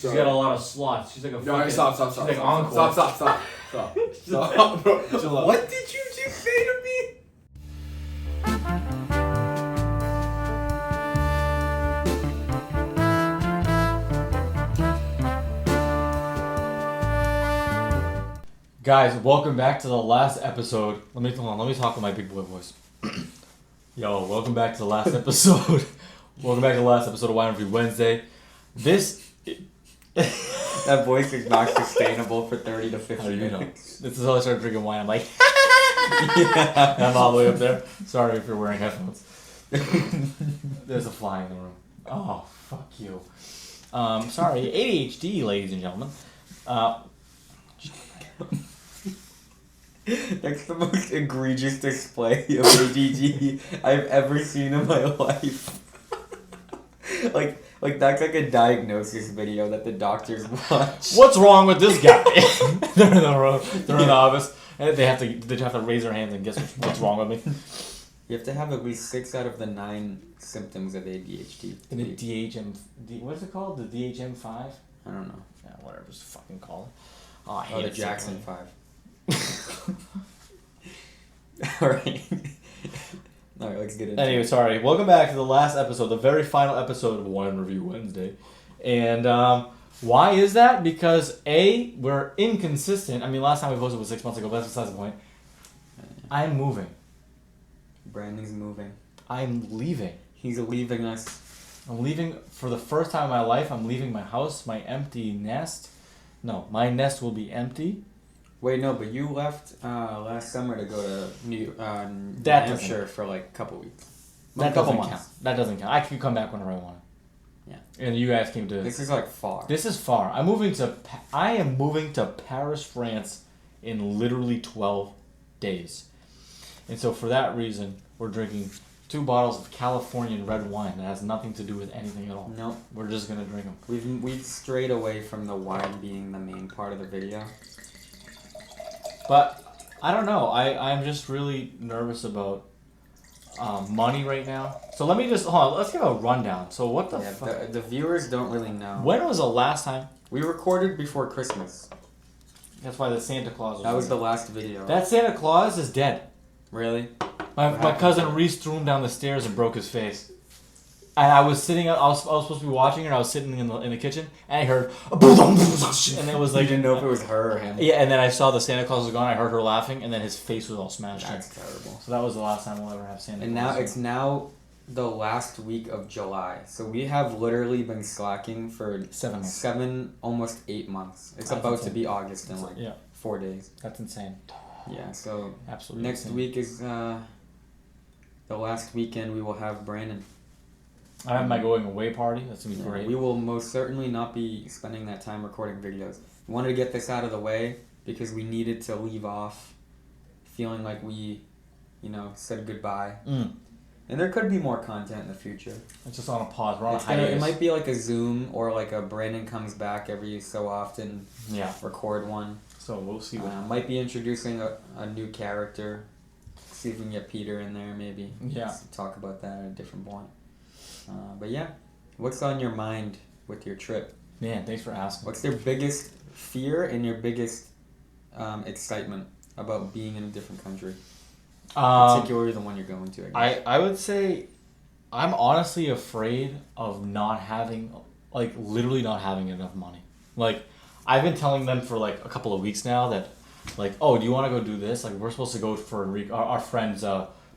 She's got a lot of slots. She's like a fucking... Stop. She's like Uncorked. Stop, bro. What did you just say to me? Guys, welcome back to the last episode. Let me talk with my big boy voice. Yo, welcome back to the last episode. Welcome back to the last episode of Wine Review Wednesday. That voice is not sustainable for 30 to 50 minutes. This is how I started drinking wine. I'm like, yeah. I'm all the way up there. Sorry if you're wearing headphones. There's a fly in the room. Oh, fuck you. Sorry, ADHD, ladies and gentlemen. That's the most egregious display of ADD I've ever seen in my life. Like that's like a diagnosis video that the doctors watch. What's wrong with this guy? They're in the room. They're in the office, and they have to raise their hands and guess what's wrong with me. You have to have at least 6 out of the 9 symptoms of ADHD. And the what is it called? The DHM-5? I don't know. Yeah, whatever. Just fucking call it. Oh, I hate the Jackson 5. Alright, let's get into it. Anyway, sorry. Welcome back to the last episode, the very final episode of Wine Review Wednesday. And why is that? Because A, we're inconsistent. I mean, last time we posted was 6 months ago, but that's besides the point. I'm moving. Brandon's moving. I'm leaving. He's leaving us. I'm leaving for the first time in my life. I'm leaving my house, my empty nest. No, my nest will be empty. Wait, no, but you left last summer to go to New Hampshire for like a couple weeks. That doesn't count. That doesn't count. I can come back whenever I want. Yeah. And you guys came to... This is like far. This is far. I am moving to Paris, France in literally 12 days. And so for that reason, we're drinking 2 bottles of Californian red wine that has nothing to do with anything at all. Nope. We're just going to drink them. We've strayed away from the wine being the main part of the video. But I don't know. I'm just really nervous about money right now. So let me just hold on. Let's give a rundown. So what the fuck? The viewers don't really know. When was the last time we recorded before Christmas? That's why the Santa Claus. That was the last video. That Santa Claus is dead. Really? My cousin Reese threw him down the stairs and broke his face. And I was sitting. I was supposed to be watching her. I was sitting in the kitchen, and I heard, and it was like, you didn't know if it was her or him. Yeah, and then I saw the Santa Claus was gone. I heard her laughing, and then his face was all smashed. That's terrible. So that was the last time we'll ever have Santa Claus. And now it's the last week of July, so we have literally been slacking for 7 months. 7, almost 8 months. It's about to be August in 4 days. That's insane. Yeah. So absolutely next insane. week is the last weekend we will have Brandon. I have my going away party. That's going to be great. We will most certainly not be spending that time recording videos. We wanted to get this out of the way because we needed to leave off feeling like we, said goodbye. Mm. And there could be more content in the future. It's just on a pause. We're on a hiatus. It might be like a Zoom or like a Brandon comes back every so often. Yeah. Record one. So we'll see what might be introducing a new character. See if we can get Peter in there maybe. Yeah. Let's talk about that at a different point. But yeah, what's on your mind with your trip? Man, thanks for asking. What's your biggest fear and your biggest excitement about being in a different country? Particularly the one you're going to, I guess. I would say I'm honestly afraid of literally not having enough money. Like, I've been telling them for like a couple of weeks now that, like, oh, do you want to go do this? Like, we're supposed to go for our friend's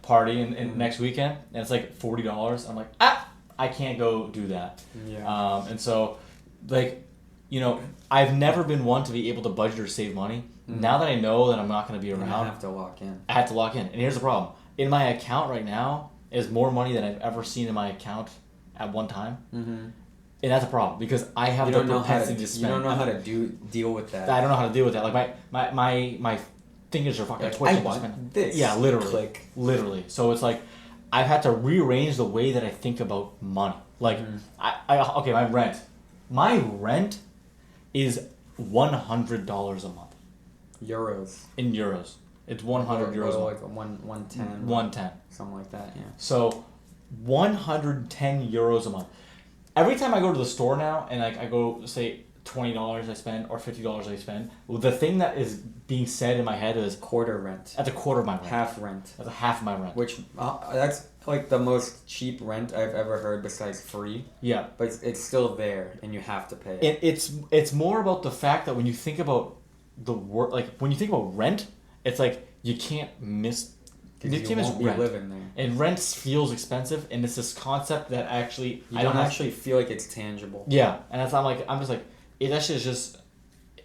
party in next weekend, and it's like $40. I'm like, I can't go do that. Yeah. And so, like, I've never been one to be able to budget or save money. Mm-hmm. Now that I know that I'm not going to be around, I have to lock in. I have to lock in. And here's the problem. In my account right now is more money than I've ever seen in my account at one time. Mm-hmm. And that's a problem because I have the propensity to spend. You don't know how to deal with that. I don't know how to deal with that. Like, my fingers are fucking twitching. I want this. Yeah, literally. Click. Literally. So it's like, I've had to rearrange the way that I think about money. Like, okay, my rent. My rent is $100 a month. Euros. In euros. It's 100 euros a month. Like 110. 110. Something like that, yeah. So, 110 euros a month. Every time I go to the store now and like I go, say, $20 I spend or $50 I spend. Well, the thing that is being said in my head is Quarter rent. that's a quarter of my rent. Half rent. That's a half of my rent. Which, that's like the most cheap rent I've ever heard besides free. Yeah. But it's still there, and you have to pay it. It's more about the fact that when you think about the work, like when you think about rent, it's like you can't miss. You won't be living there. And rent feels expensive, and it's this concept that actually I don't actually feel like it's tangible. Yeah, and that's I'm just like that shit is just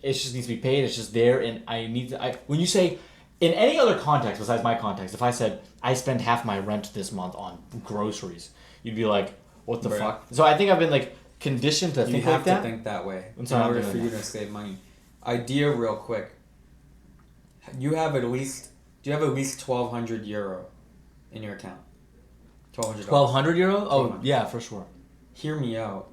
it just needs to be paid. It's just there, and I need to. When you say in any other context besides my context, if I said I spend half my rent this month on groceries, you'd be like, "What the fuck?" So I think I've been like conditioned to think like that. You have to think that way in order for you to save money. Idea real quick. Do you have at least €1,200 in your account? $1,200. €1,200? Oh yeah, for sure. Hear me out.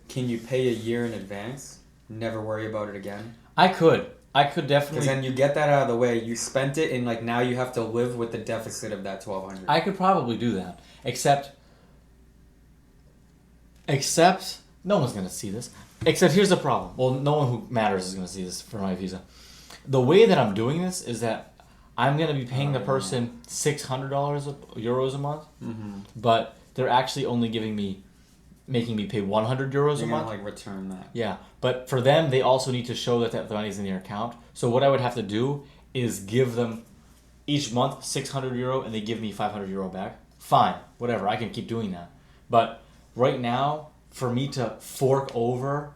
Can you pay a year in advance? Never worry about it again. I could definitely. Because then you get that out of the way. You spent it, and like now you have to live with the deficit of that $1,200. I could probably do that, except no one's gonna see this. Except here's the problem. Well, no one who matters is gonna see this for my visa. The way that I'm doing this is that I'm gonna be paying the person €600 a month, but they're actually only making me pay €100 a month. Like return that. Yeah, but for them, they also need to show that the money's in their account. So what I would have to do is give them each month €600, and they give me €500 back. Fine, whatever. I can keep doing that. But right now, for me to fork over,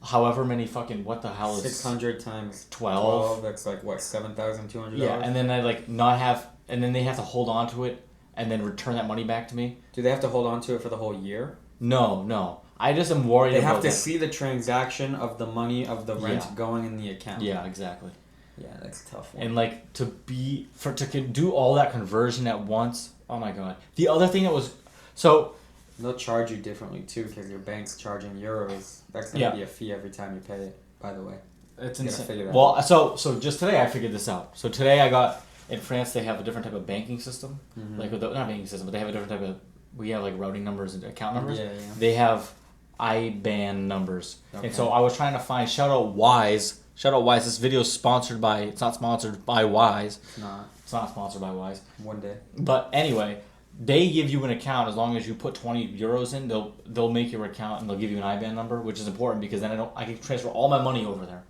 however many fucking what the hell is 600 times 12? That's like what, $7,200. Yeah, and then I like not have, and then they have to hold on to it, and then return that money back to me. Do they have to hold on to it for the whole year? No. I just am worried. They have to see the transaction of the money of the rent going in the account. Yeah, exactly. Yeah, that's a tough one. And like to do all that conversion at once. Oh my god. The other thing that was so. They'll charge you differently too because your bank's charging euros. That's gonna be a fee every time you pay it. By the way, it's insane. Well, so just today I figured this out. So today I got in France they have a different type of banking system, like not banking system, but they have a different type of. We have like routing numbers and account numbers. Yeah. They have IBAN numbers, and so I was trying to find shout out Wise. This video is sponsored by. It's not sponsored by Wise. It's not sponsored by Wise. One day. But anyway. They give you an account as long as you put €20 in. They'll make your account and they'll give you an IBAN number, which is important because then I can transfer all my money over there,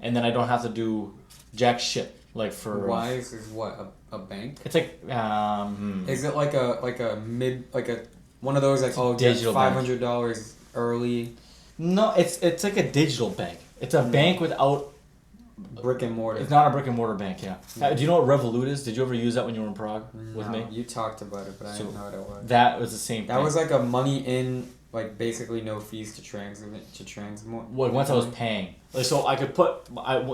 and then I don't have to do jack shit like for. Wise is what a bank? It's like Is it like a one of those like digital $500 early? No, it's like a digital bank. It's a bank without. Brick and mortar. It's not a brick and mortar bank, yeah. Do you know what Revolut is? Did you ever use that when you were in Prague with me? You talked about it, but I didn't know what it was. That was the same thing. That was like a money in, like basically no fees to transmit. Well, once I was paying, like, so I could put.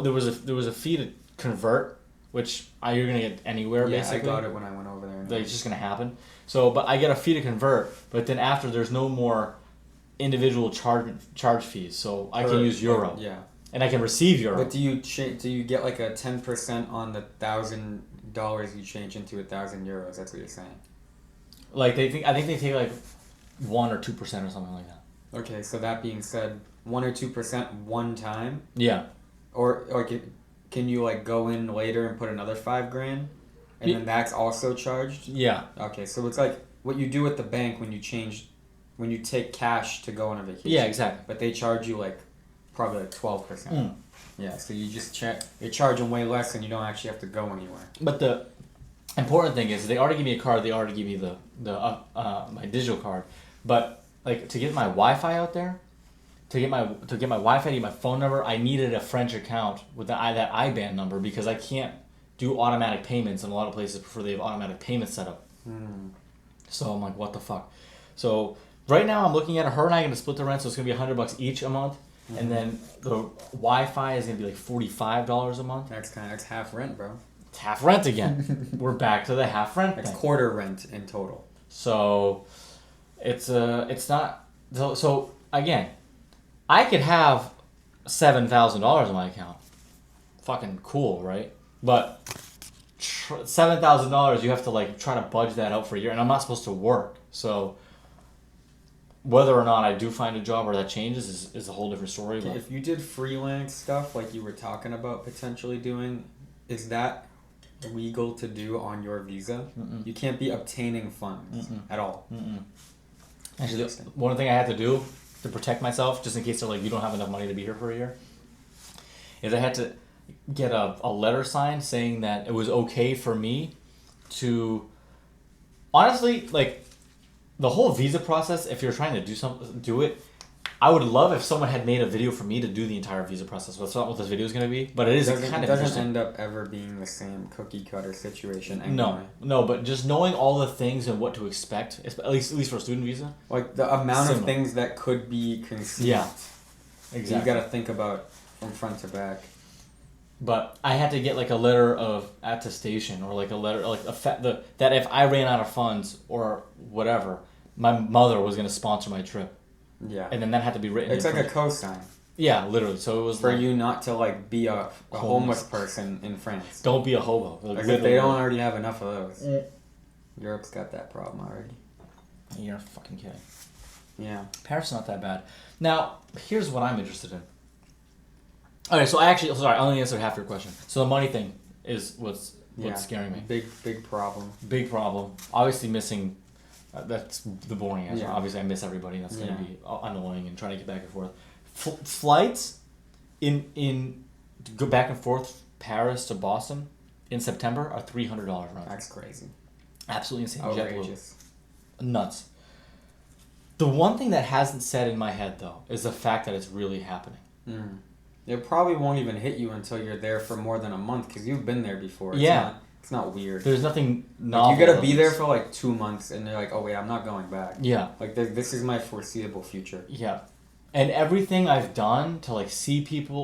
There was a fee to convert, which you're gonna get anywhere basically. I got it when I went over there. Like, it's just gonna happen. So, but I get a fee to convert, but then after there's no more individual charge fees, so I can use euro. Yeah. And I can receive euro. But do you get like a 10% on the $1,000 you change into €1,000? That's what you're saying. Like I think they take like 1 or 2% or something like that. Okay, so that being said, 1 or 2% one time. Yeah. Or can you like go in later and put another $5,000, and then that's also charged? Yeah. Okay, so it's like what you do at the bank when you take cash to go on a vacation. Yeah, exactly. But they charge you like. Probably like 12%. Yeah, so you just you're charging way less and you don't actually have to go anywhere. But the important thing is they already give me a card. They already give me the my digital card. But like to get my Wi-Fi out there, to get my Wi-Fi, to get my phone number, I needed a French account with that IBAN number because I can't do automatic payments, and a lot of places prefer they have automatic payments set up. So I'm like, what the fuck? So right now I'm looking at her and I are gonna split the rent, so it's gonna be $100 each a month. And then the Wi-Fi is gonna be like $45 a month. That's half rent, bro. It's half rent again. We're back to the half rent. It's quarter rent in total. So it's not. So again, I could have $7,000 in my account. Fucking cool, right? But $7,000, you have to like try to budget that out for a year, and I'm not supposed to work, so. whether or not I do find a job or that changes is a whole different story. Okay, But if you did freelance stuff like you were talking about potentially doing, is that legal to do on your visa? Mm-mm. You can't be obtaining funds Mm-mm. at all. Mm-mm. Actually, one thing I had to do to protect myself, just in case they're like, you don't have enough money to be here for a year, is I had to get a letter signed saying that it was okay for me to, honestly, like, the whole visa process, if you're trying to do it, I would love if someone had made a video for me to do the entire visa process. That's not what this video is going to be, but it is kind of doesn't interesting. end up ever being the same cookie cutter situation anyway. No, but just knowing all the things and what to expect, at least for a student visa. Like the amount of things that could be conceived. Yeah, exactly. You got to think about from front to back. But I had to get like a letter of attestation or like a letter like that if I ran out of funds or whatever, my mother was going to sponsor my trip. Yeah. And then that had to be written. It's like a cosign. Yeah, literally. So it was for like, you not to like be a homeless person in France. Don't be a hobo. Like if they don't already have enough of those. Europe's got that problem already. You're fucking kidding. Yeah. Paris is not that bad. Now, here's what I'm interested in. Okay, so I only answered half your question. So the money thing is what's scaring me. Big problem. Big problem. Obviously missing. That's the boring answer. Yeah. Obviously, I miss everybody. That's going to be annoying and trying to get back and forth. Flights to go back and forth Paris to Boston in September are $300 round. That's crazy. Absolutely insane. Outrageous. Nuts. The one thing that hasn't set in my head though is the fact that it's really happening. Mm. It probably won't even hit you until you're there for more than a month because you've been there before. It's not weird. There's nothing novel. You gotta be there for like 2 months and they're like, oh wait, I'm not going back. Yeah. Like this is my foreseeable future. Yeah. And everything I've done to like see people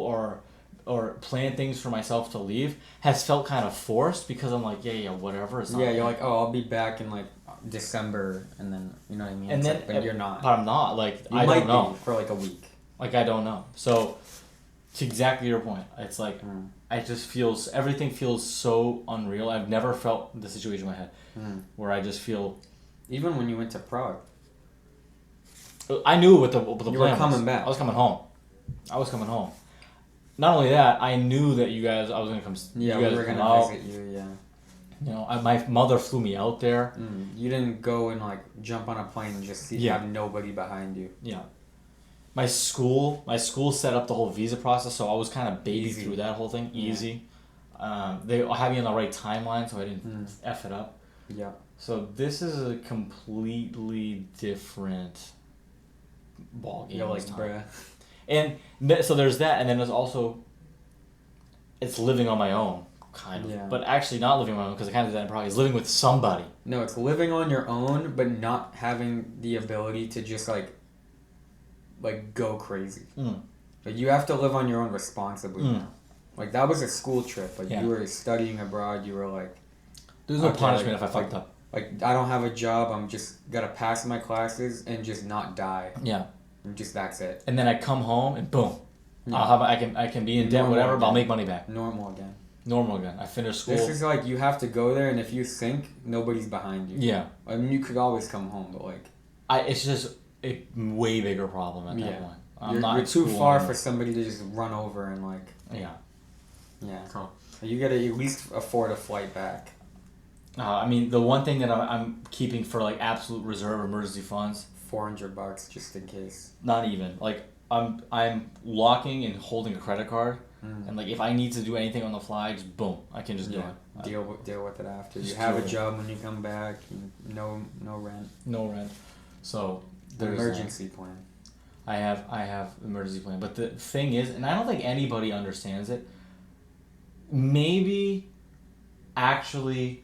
or plan things for myself to leave has felt kind of forced because I'm like, yeah, whatever. It's not you're like, oh, I'll be back in like December and then, you know what I mean? And it's then, like, but you're not. But I'm not. Like, you I might don't know. be for like a week. Like, I don't know. So, to exactly your point, it's like, I just everything feels so unreal. I've never felt the situation in my head where I just feel... Even when you went to Prague. I knew what the plan You were coming back. I was coming home. Not only that, I knew that I was going to come... Yeah, we were going to visit you, yeah. You know, my mother flew me out there. You didn't go and like jump on a plane and just have nobody behind you. Yeah. My school set up the whole visa process, so I was kind of baby through that whole thing. Easy. They had me on the right timeline, so I didn't F it up. Yeah. So this is a completely different ball game. You're like, bruh. And so there's that, and then there's also it's living on my own, kind of. Yeah. But actually not living on my own, because I kind of did that in Prague. It's living with somebody. No, it's living on your own, but not having the ability to just like go crazy. Like you have to live on your own responsibly now. Like that was a school trip. Like you were studying abroad. You were like, there's no punishment if I fucked up. Like I don't have a job. I'm just gotta pass my classes and just not die. Yeah. And just that's it. And then I come home and boom, I can be in debt, whatever, but I'll make money back. Normal again. I finish school. This is like you have to go there, and if you sink, nobody's behind you. Yeah. I mean, you could always come home, but like. It's just a way bigger problem at that point. You're too far for somebody to just run over and like. Yeah. Yeah. So you gotta at least afford a flight back. I mean, the one thing that I'm keeping for like absolute reserve emergency funds. $400 just in case. Not even like I'm locking and holding a credit card, and like if I need to do anything on the fly, just boom, I can just do it. Deal with it after. Just you have a job when you come back. No rent. No rent. So there's emergency plan. I have emergency plan, but the thing is, and I don't think anybody understands it. Maybe actually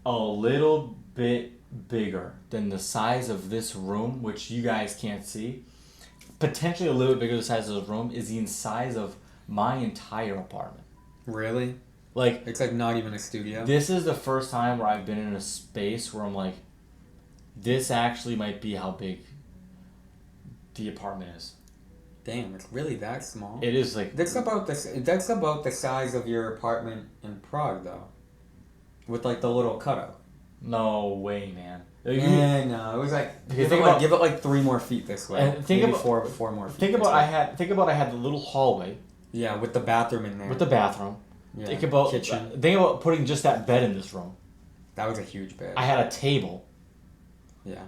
a little bit bigger than the size of this room, which you guys can't see. Potentially a little bit bigger than the size of this room is the size of my entire apartment. Really? Like it's like not even a studio. This is the first time where I've been in a space where I'm like, this actually might be how big the apartment is. Damn, it's really that small. It is like that's about the size of your apartment in Prague though, with like the little cutout. No way, man. Yeah, no, it was like give it like 3 more feet this way. And think maybe about 4 more feet. Think about I had the little hallway. Yeah, with the bathroom in there. With the bathroom. Yeah. Think about kitchen. Think about putting just that bed in this room. That was a huge bed. I had a table. Yeah.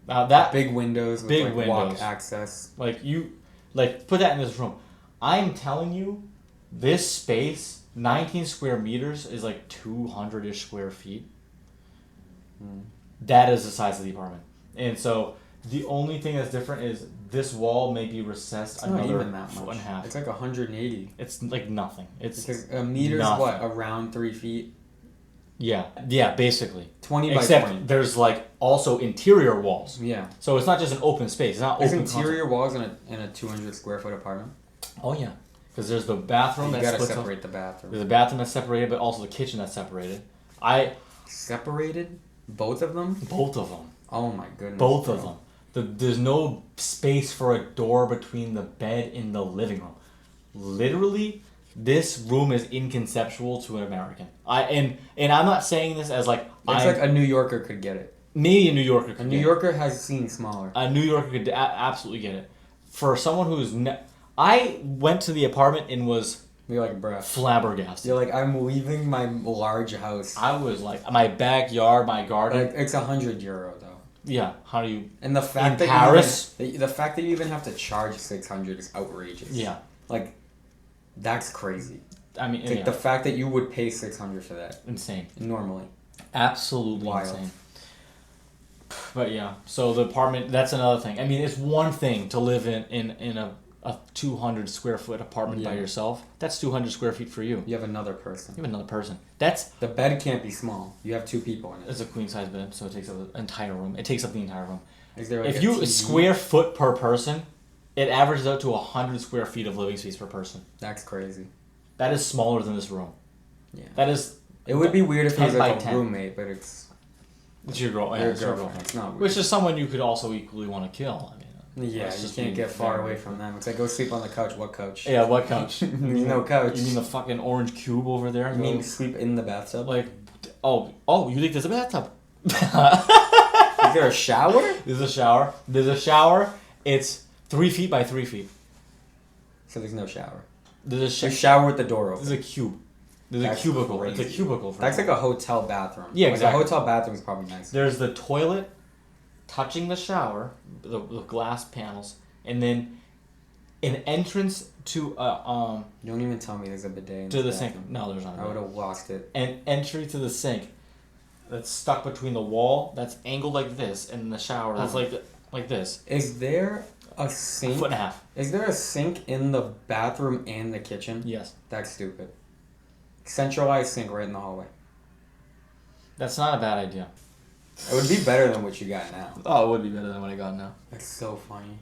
That big windows with big windows. walk access. Put that in this room. I'm telling you, this space, 19 square meters, is like 200-ish square feet. That is the size of the apartment. And so the only thing that's different is this wall may be recessed another foot and a half. It's like 180. It's like nothing. It's because a meter's nothing. What, around 3 feet? Yeah, basically. 20 by 20. Except there's like also interior walls. Yeah. So it's not just an open space. It's not there's open interior walls in a 200 square foot apartment. Oh yeah, because there's the bathroom. You gotta separate the bathroom. There's a bathroom that's separated, but also the kitchen that's separated. Separated? Both of them? Both of them. Oh my goodness. Both of them. There's no space for a door between the bed and the living room. Literally, this room is inconceptual to an American. And I'm not saying this as like it's like a New Yorker could get it. Maybe a New Yorker could. A New Yorker has seen smaller. A New Yorker could absolutely get it. For someone who's I went to the apartment and was You're like, bruh. flabbergasted. You're like, I'm leaving my large house. I was like, my backyard, my garden. Like, it's €100 though. Yeah, how do you? And the fact that Paris, the fact that you even have to charge 600 is outrageous. Yeah, like, that's crazy. I mean, like the fact that you would pay 600 for that. Insane. Normally. Absolutely wild. Insane. But yeah, so the apartment, that's another thing. I mean, it's one thing to live in a 200 square foot apartment by yourself. That's 200 square feet for you. You have another person. The bed can't be small. You have 2 people in it. It's a queen size bed, so it takes up the entire room. It takes up the entire room. Is there like if you square foot per person, it averages out to 100 square feet of living space per person. That's crazy. That is smaller than this room. Yeah. That is. It would be weird if it was like a 10. roommate, but it's your girlfriend. It's your girlfriend. It's not weird. Which is someone you could also equally want to kill. I mean, yeah, you can't get far away from them. It's like, go sleep on the couch. What couch? Yeah, what couch? You mean no couch. You mean the fucking orange cube over there? You mean sleep in the bathtub? Like, you think there's a bathtub? Is there a shower? There's a shower. It's 3 feet by 3 feet. So there's no shower. There's a shower with the door open. There's a cube. There's a cubicle. Crazy. It's a cubicle. That's like a hotel bathroom. Yeah, exactly. A hotel bathroom is probably nice. There's the toilet touching the shower, the glass panels, and then an entrance to Don't even tell me there's a bidet to the sink. No, there's not. I would have lost it. An entry to the sink that's stuck between the wall that's angled like this, and the shower that's like this. Is there a sink? 1.5 feet. Is there a sink in the bathroom and the kitchen? Yes. That's stupid. Centralized sink right in the hallway. That's not a bad idea. It would be better than what you got now. Oh, it would be better than what I got now. That's so funny.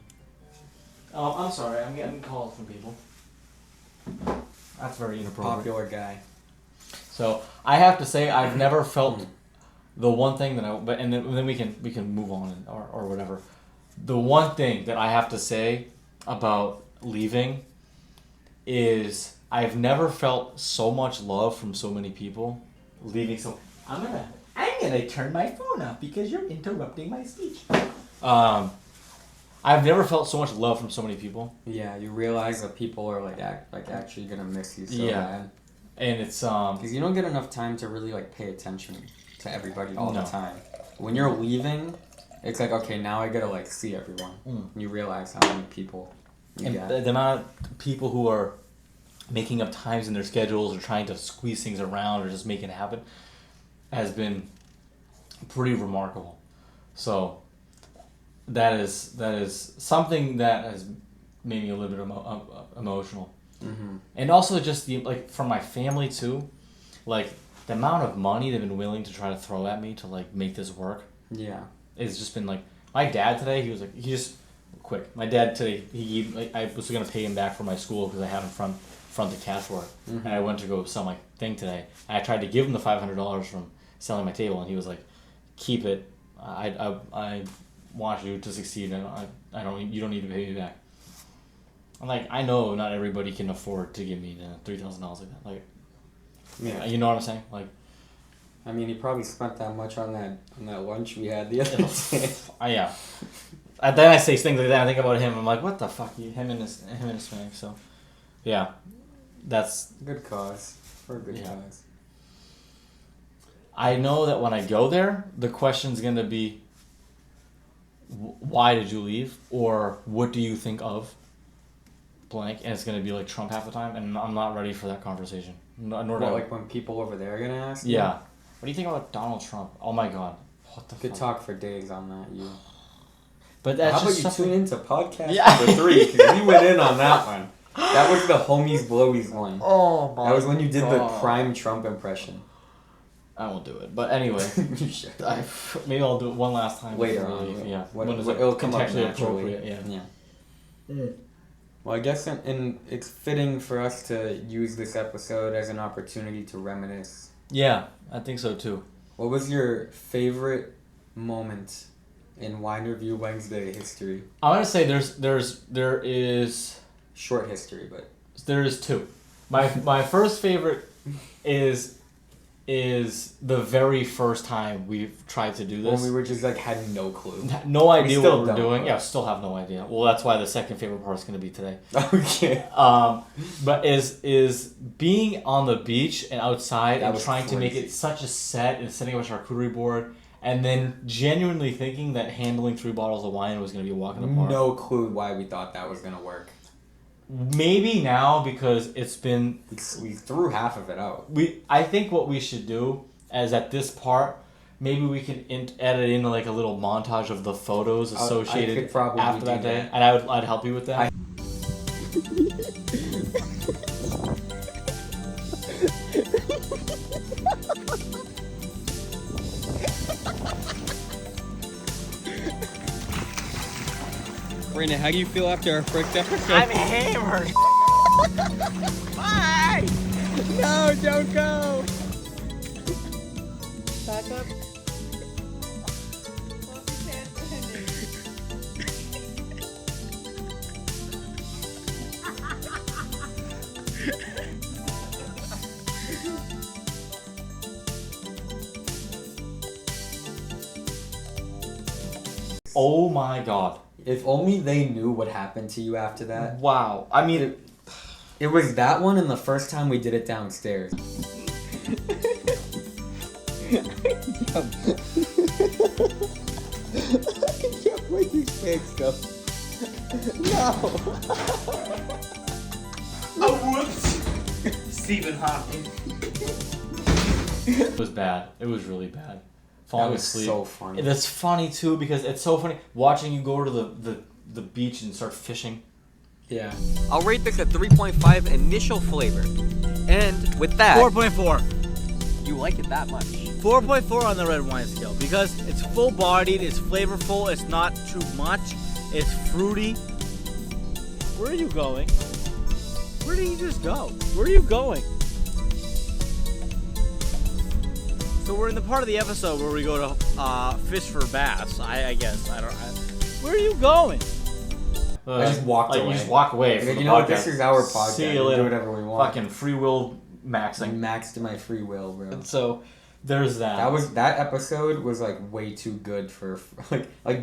I'm sorry. I'm getting calls from people. That's very inappropriate. Popular guy. So I have to say I've never felt the one thing that and then we can move on or whatever. The one thing that I have to say about leaving is I've never felt so much love from so many people leaving. So I'm gonna turn my phone off because you're interrupting my speech. I've never felt so much love from so many people. Yeah, you realize that people are like actually gonna miss you so bad. And it's because you don't get enough time to really like pay attention to everybody all the time. When you're leaving, it's like, okay, now I gotta like see everyone. You realize how many people you got. The amount of people who are making up times in their schedules or trying to squeeze things around or just make it happen has been pretty remarkable. So that is something that has made me a little bit emotional. Mm-hmm. And also just from my family too, like the amount of money they've been willing to try to throw at me to like make this work. Yeah, it's just been like my dad today. He was like, my dad today. I was gonna pay him back for my school because I had him front the cash work, and I went to go sell my thing today. And I tried to give him the $500 from selling my table, and he was like, "Keep it. I want you to succeed, and I don't. You don't need to pay me back." I'm like, I know not everybody can afford to give me the $3,000 like that. Like, you know what I'm saying? Like, I mean, he probably spent that much on that lunch we had the other day. Yeah. And then I say things like that. I think about him. I'm like, what the fuck? Him and his swing. So, yeah, that's good cause for a good cause. I know that when I go there, the question's gonna be, why did you leave, or what do you think of blank, and it's gonna be like Trump half the time, and I'm not ready for that conversation. Like when people over there are gonna ask you? Yeah. What do you think about Donald Trump? Oh my god. What the Could fuck? talk for days on that, you. But that's how just about you tune into podcast Yeah. number 3? Because we went in on that one. That was the homies blowies one. Oh my god. That was when you did the prime Trump impression. I won't do it. But anyway, maybe I'll do it one last time. Later on. Yeah. When it'll come up contextually naturally. appropriate. Yeah. Well, I guess and it's fitting for us to use this episode as an opportunity to reminisce. Yeah, I think so too. What was your favorite moment in Wine Review Wednesday history? I want to say there is short history, but there is 2. My first favorite is the very first time we tried to do this. When we were just had no clue. No idea what we're doing. But... Yeah, still have no idea. Well, that's why the second favorite part is going to be today. Okay. But is being on the beach and outside and trying to make it such a set and setting up a charcuterie board, and then genuinely thinking that handling 3 bottles of wine was going to be a walk in the park. No clue why we thought that was going to work. Maybe now, because it's been... We threw half of it out. I think what we should do is at this part, maybe we can edit in like a little montage of the photos associated after that day. And I'd help you with that. Brandon, how do you feel after our first episode? I'm hammered. Bye! No, don't go! Back up. Oh my god. If only they knew what happened to you after that. Wow. I mean... It was that one and the first time we did it downstairs. I can't wait to fix stuff. No! Oh, whoops! Stephen Hawking. It was bad. It was really bad. Falling asleep. So funny. That's funny too, because it's so funny watching you go to the beach and start fishing. Yeah. I'll rate this a 3.5 initial flavor. And with that... 4.4. You like it that much. 4.4 on the red wine scale, because it's full-bodied, it's flavorful, it's not too much, it's fruity. Where are you going? Where did you just go? Where are you going? So we're in the part of the episode where we go to fish for bass, I guess. Where are you going? I just walked away. You just walk away from the you know what? podcast. This is our podcast. See you We later. do whatever we want. Fucking free will I maxing. maxed my free will, bro. And so there's that. That episode was way too good for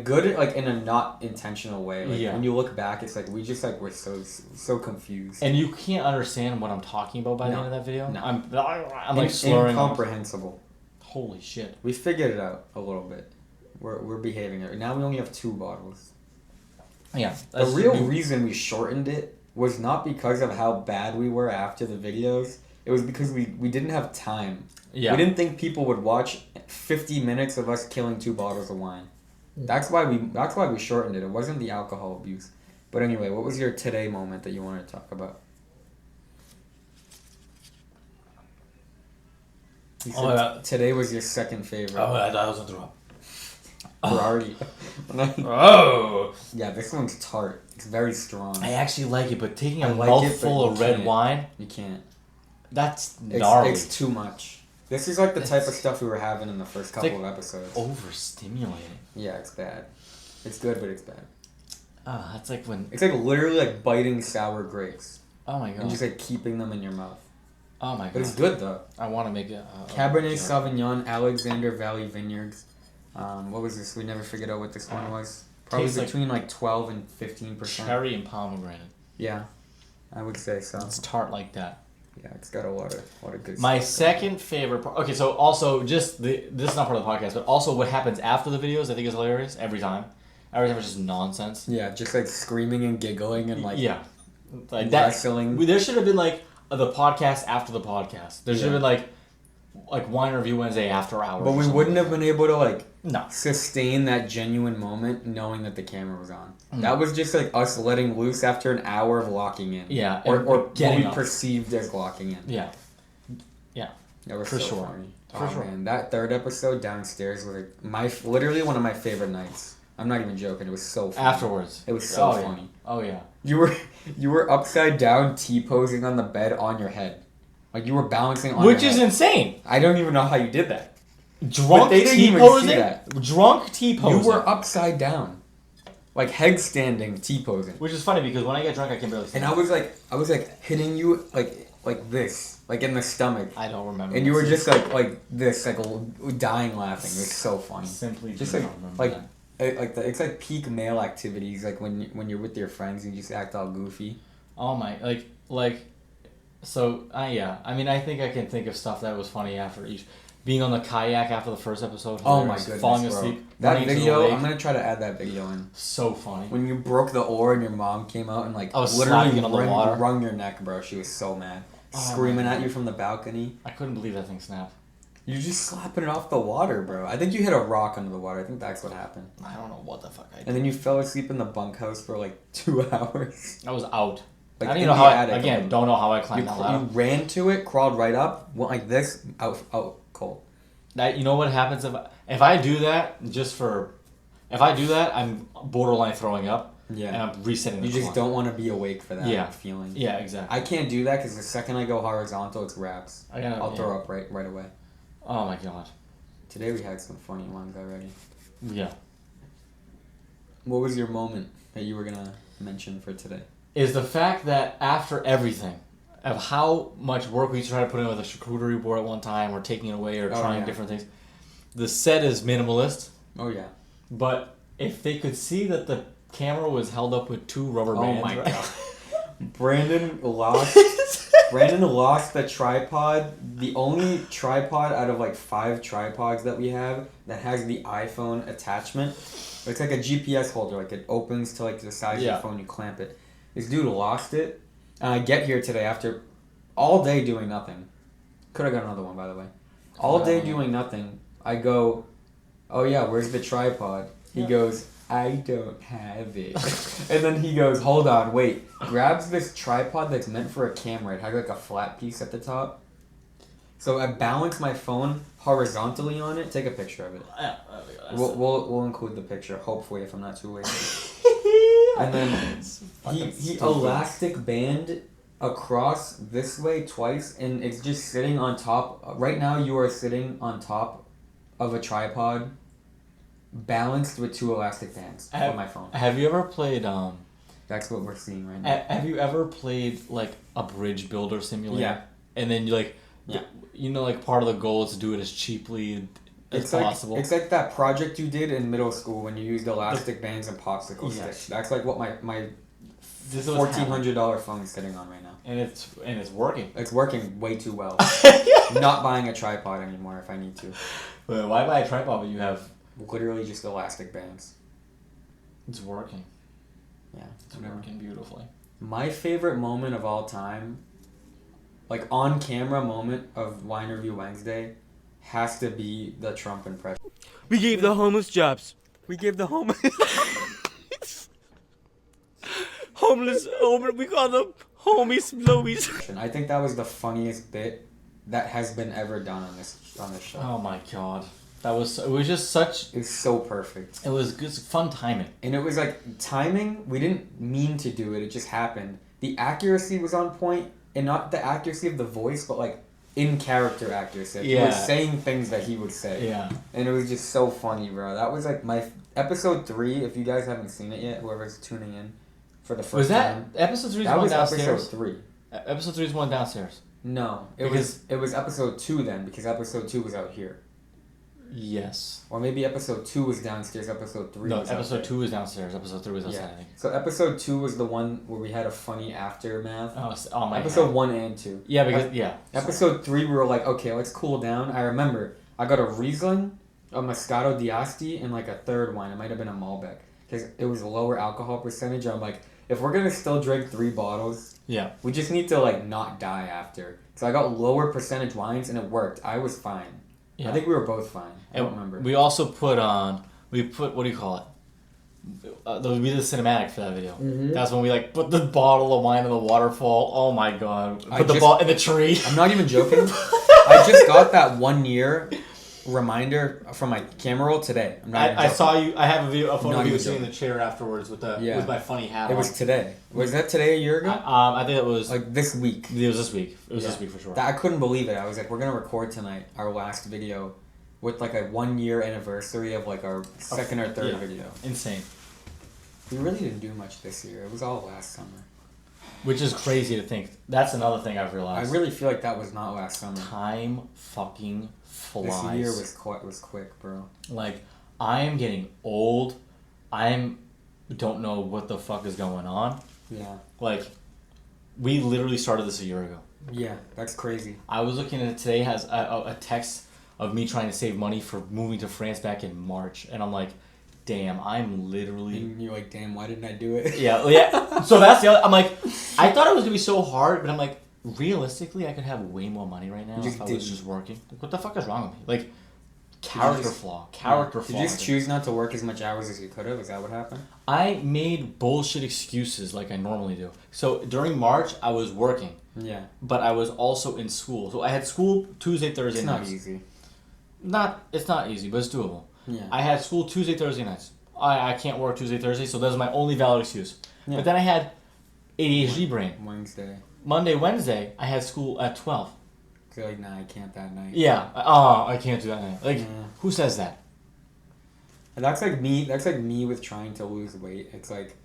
good in a not intentional way. When you look back, it's we just we're so confused. And you can't understand what I'm talking about by the end of that video. No. I'm slurring. Incomprehensible. Holy shit. We figured it out a little bit. We're behaving it. Now we only have 2 bottles. Yeah. The real reason we shortened it was not because of how bad we were after the videos. It was because we didn't have time. Yeah. We didn't think people would watch 50 minutes of us killing 2 bottles of wine. That's why we shortened it. It wasn't the alcohol abuse. But anyway, what was your today moment that you wanted to talk about? You said today was your second favorite. Oh, I thought I was gonna throw up. Ferrari. Oh. Yeah, this one's tart. It's very strong. I actually like it, but taking a mouthful of red wine, you can't. That's gnarly. It's too much. This is the type of stuff we were having in the first couple of episodes. Overstimulating. Yeah, it's bad. It's good, but it's bad. Ah, that's when... It's literally biting sour grapes. Oh my god. And just keeping them in your mouth. Oh my god. But it's good though. I want to make it. Cabernet Sauvignon, Alexander Valley Vineyards. What was this? We never figured out what this one was. Probably Tastes between like 12 and 15%. Cherry and pomegranate. Yeah, I would say so. It's tart like that. Yeah, it's got a lot of good My stuff. second favorite part. Okay, so also just this is not part of the podcast, but also what happens after the videos I think is hilarious every time. Every time it's just nonsense. Yeah, just like screaming and giggling and like yeah, like that. wrestling. There should have been like the podcast after the podcast. There should have been like Wine Review Wednesday after hours. But we wouldn't have been able to like No. sustain that genuine moment knowing that the camera was on. That was just like us letting loose after an hour of locking in. Yeah, Or and what getting we up. perceived as locking in. Yeah. That was For so sure. funny. For Oh, sure. man, that third episode downstairs was like literally one of my favorite nights. I'm not even joking. It was so funny. Afterwards. It was so yeah. funny. Oh yeah. You were upside down T-posing on the bed on your head. Like you were balancing on Which your is head. insane. I don't even know how you did that. Drunk they didn't even T-posing? see that. Drunk T-posing. You were upside down. Like head standing T-posing. Which is funny because when I get drunk I can barely stand. And I was like hitting you like this, like in the stomach. I don't remember. And you were just like this, like dying laughing. It was so funny. Simply Just do like not remember like that. it's like peak male activities. Like when you're with your friends, you just act all goofy. Oh my, like, so, yeah. I mean, I think I can think of stuff that was funny after each. Being on the kayak after the first episode. Oh my hilarious. goodness, Falling bro. asleep. That running into the video, lake. I'm gonna try to add that video in. So funny. When you broke the oar and your mom came out and like I was literally slapping it on the water. wrung your neck, bro. She was so mad, Oh screaming my at you God. from the balcony. I couldn't believe that thing snapped. You're just slapping it off the water, bro. I think you hit a rock under the water. I think that's what happened. I don't know what the fuck I did. And then you fell asleep in the bunkhouse for like 2 hours. I was out. Like I don't in even know the how attic. again, don't know how I You, climbed that you ladder. ran to it, crawled right up, went like this, out cold. You know what happens if I do that if I do that, I'm borderline throwing up. Yeah. And I'm resetting the You just clock. don't want to be awake for that Yeah. feeling. Yeah, exactly. I can't do that because the second I go horizontal, it's wraps. I'll throw up right away. Oh my god. Today we had some funny ones already. Yeah. What was your moment that you were gonna mention for today? Is the fact that after everything of how much work we used to try to put in with a charcuterie board at one time or taking it away or trying different things, the set is minimalist, Oh yeah. but if they could see that the camera was held up with 2 rubber Oh bands, my right? god. Brandon lost the tripod. The only tripod out of like 5 tripods that we have that has the iPhone attachment. It's like a GPS holder. Like it opens to like the size of your phone. You clamp it. This dude lost it. And I get here today after all day doing nothing. Could have got another one, by the way. All day doing nothing. I go, oh yeah, where's the tripod? He goes, I don't have it. And then he goes, hold on, wait. Grabs this tripod that's meant for a camera. It has like a flat piece at the top. So I balance my phone horizontally on it. Take a picture of it. We'll include the picture, hopefully, if I'm not too lazy. And then he elastic band across this way twice, and it's just sitting on top. Right now, you are sitting on top of a tripod, balanced with 2 elastic bands on my phone. Have you ever played That's what we're seeing right now. have you ever played like a bridge builder simulator? Yeah. And then you like Yeah. you know, like part of the goal is to do it as cheaply as possible. It's like that project you did in middle school when you used elastic bands and popsicle sticks. That's like what my This is what's happening. $1,400 phone is sitting on right now. And it's working. It's working way too well. Not buying a tripod anymore if I need to. But why buy a tripod when you have Literally just elastic bands. it's working. Yeah. It's working beautifully. My favorite moment of all time, like on camera moment of Wine Review Wednesday, has to be the Trump impression. We gave the homeless jobs. We gave the homeless. homeless. We call them homies, blowies. I think that was the funniest bit that has been ever done on this show. Oh my god. It was just such It was so perfect. it was good fun timing. And it was like timing, we didn't mean to do it, it just happened. The accuracy was on point, and not the accuracy of the voice, but like in character accuracy. He was saying things that he would say. Yeah. And it was just so funny, bro. That was like my episode 3, if you guys haven't seen it yet, whoever's tuning in for the first Was that time. episode 3 is That one was downstairs? episode 3. Episode 3 is one downstairs. No, it was episode 2 then, because episode 2 was out here. Yes. Or maybe episode 2 was downstairs, episode 3 No, was episode 2 was downstairs, episode 3 was outside, Yeah. I think. So episode 2 was the one where we had a funny aftermath. Oh my Episode God. 1 and 2. Yeah, because, yeah. Episode 3 we were like, okay, let's cool down. I remember, I got a Riesling, a Moscato d'Asti, and like a third wine. It might have been a Malbec. Because it was lower alcohol percentage. I'm like, if we're going to still drink 3 bottles, Yeah. we just need to like not die after. So I got lower percentage wines and it worked. I was fine. Yeah. I think we were both fine. I don't remember. We also put, what do you call it? We did the cinematic for that video. Mhm. That's when we like put the bottle of wine in the waterfall. Oh my God. I Put the just- ball in the tree. I'm not even joking. I just got that 1 year reminder from my camera roll today. I'm not even I joking. saw you. I have a photo Not of you even sitting in joking. the chair afterwards with Yeah. with my funny hat It on. was today. Was that today a year ago? I think it was Like this week. it was this week. It was Yeah. this week for sure. I couldn't believe it. I was like, we're gonna record tonight our last video with like a 1 year anniversary of like our second or third Yeah. video. Insane. We really didn't do much this year. It was all last summer. Which is crazy to think. That's another thing I've I realized. really feel like that was not last summer. Time fucking flies. This year was quick, bro. Like, I am getting old. Don't know what the fuck is going on. Yeah. Like, we literally started this a year ago. Yeah, that's crazy. I was looking at it today, has a text of me trying to save money for moving to France back in March, and I'm like, damn, I'm literally. And you're like, damn, why didn't I do it? Yeah. So that's the other. I'm like, I thought it was gonna be so hard, but I'm like, realistically, I could have way more money right now You just if I was didn't. just working. Like, what the fuck is wrong with me? Like, character flaw. Character Did flaw. you just choose not to work as much hours as you could have? Is that what happened? I made bullshit excuses like I normally do. So during March, I was working, Yeah. but I was also in school. So I had school Tuesday, Thursday It's not nights. easy. It's not easy, but it's doable. Yeah. I had school Tuesday, Thursday nights. I can't work Tuesday, Thursday, so that's my only valid excuse. Yeah. But then I had ADHD brain. Wednesday. Monday, Wednesday, I had school at 12. So like, nah, I can't that night. Yeah. Oh, I can't do that night. Like, Yeah. who says that? And that's like me. That's like me with trying to lose weight. It's like,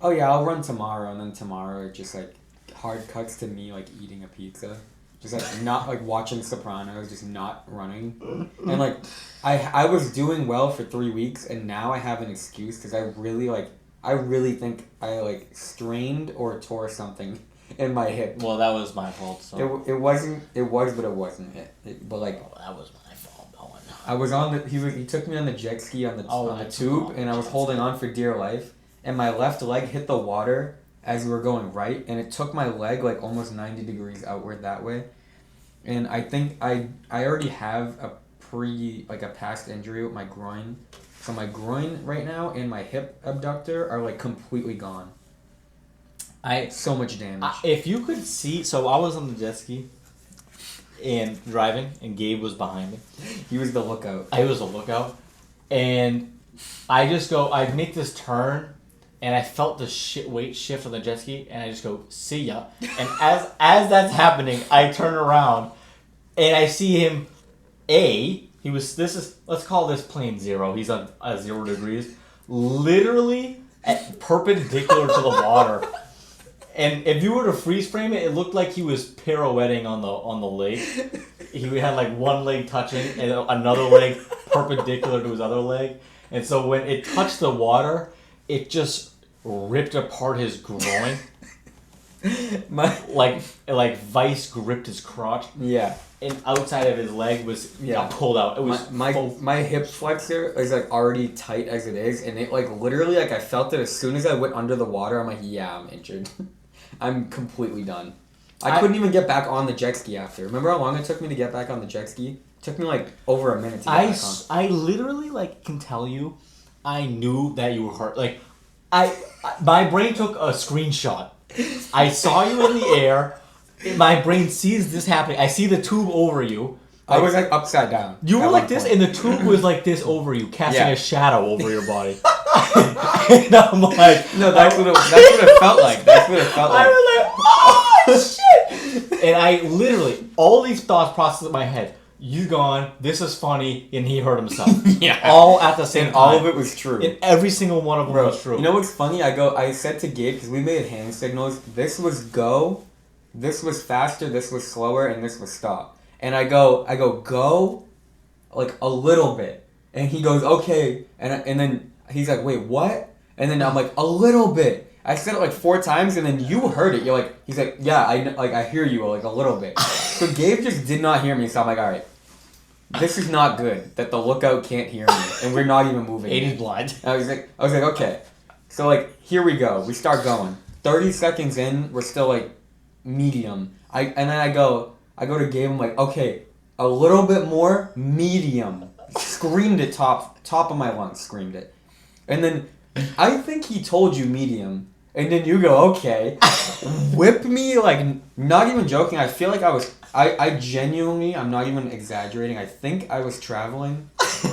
oh yeah, I'll run tomorrow, and then tomorrow it just like hard cuts to me like eating a pizza, just like not like watching Sopranos, just not running. And like, I was doing well for 3 weeks, and now I have an excuse because I really think I like strained or tore something in my hip. Well, that was my fault. So. It was, but it wasn't it. But like, Oh, that was my fault, Owen. I was on the he took me on the jet ski on the I tube, took and I was holding on for dear life, and my left leg hit the water as we were going right, and it took my leg like almost 90 degrees outward that way, and I think I already have a past injury with my groin, so my groin right now and my hip abductor are like completely gone. So much damage. If you could see, so I was on the jet ski and driving, and Gabe was behind me. He was the lookout. I was a lookout, and I make this turn, and I felt the weight shift on the jet ski, and I just go, see ya. And as that's happening, I turn around, and I see him. Let's call this plane 0. He's on 0 degrees, literally perpendicular to the water. And if you were to freeze frame it, it looked like he was pirouetting on the lake. He had like one leg touching and another leg perpendicular to his other leg. And so when it touched the water, it just ripped apart his groin. like vice gripped his crotch. Yeah. And outside of his leg was pulled out. It was my hip flexor is like already tight as it is, and it like literally like I felt it as soon as I went under the water. I'm like, yeah, I'm injured. I'm completely done. I couldn't even get back on the jet ski after. Remember how long it took me to get back on the jet ski? It took me like over a minute to get back on. I literally like can tell you, I knew that you were hurt. Like, my brain took a screenshot. I saw you in the air. My brain sees this happening. I see the tube over you. I was like upside down. You were like this, and the tube was like this over you, casting a shadow over your body. And I'm like, no, that's what it felt like. That's what it felt like. I was like, oh shit! And I literally, all these thoughts processed in my head. You gone. This is funny, and he hurt himself. Yeah. All at the same time. All of it was true. And every single one of them was true. You know what's funny? I said to Gabe, because we made hand signals. This was go, this was faster, this was slower, and this was stop. And I go, go, like a little bit. And he goes, okay. And then he's like, wait, what? And then I'm like, a little bit. I said it like 4 times, and then you heard it. You're like, he's like, yeah, I hear you like a little bit. So Gabe just did not hear me. So I'm like, all right, this is not good. That the lookout can't hear me, and we're not even moving. 80's blind. I was like, okay. So like, here we go. We start going. 30 seconds in, we're still like medium. And then I go to Gabe. I'm like, okay, a little bit more medium. Screamed it top of my lungs. Screamed it, and then I think he told you medium, and then you go okay, whip me like not even joking. I feel like I genuinely, I'm not even exaggerating. I think I was traveling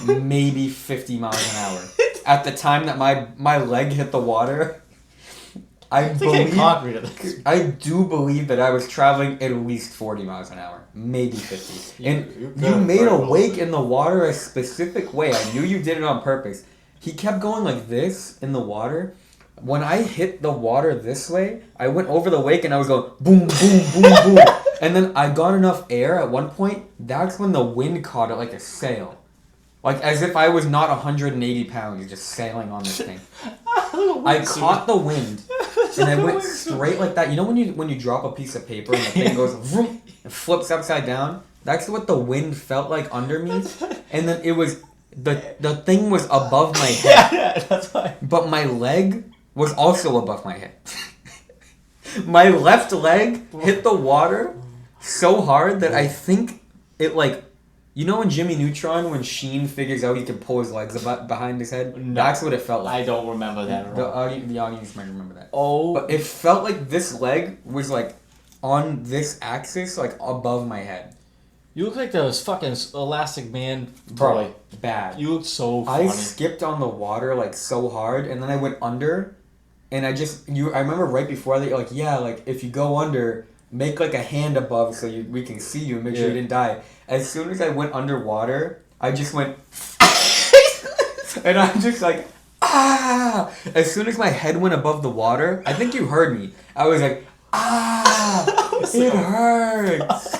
maybe 50 miles an hour at the time that my leg hit the water. I do believe that I was traveling at least 40 miles an hour, maybe 50. And you made a wake in the water a specific way. I knew you did it on purpose. He kept going like this in the water. When I hit the water this way, I went over the wake and I was going boom, boom, boom, boom. And then I got enough air at one point. That's when the wind caught it like a sail. Like as if I was not 180 pounds just sailing on this thing. I caught the wind. And I went straight like that. You know when you drop a piece of paper and the thing goes vroom, and flips upside down? That's what the wind felt like under me. And then it was the thing was above my head. Yeah, that's why. But my leg was also above my head. My left leg hit the water so hard that I think it like, you know in Jimmy Neutron when Sheen figures out he can pull his legs behind his head? No, that's what it felt like. I don't remember that at all. The audience might remember that. Oh. But it felt like this leg was like on this axis, like above my head. You look like those fucking Elastic Man boy. Bro, bad. You look so funny. I skipped on the water like so hard, and then I went under, and I remember right before that, you're like, yeah, like if you go under, make like a hand above so we can see you and make sure you didn't die. As soon as I went underwater, I just went, and I'm just like, ah! As soon as my head went above the water, I think you heard me. I was like, ah! It hurts!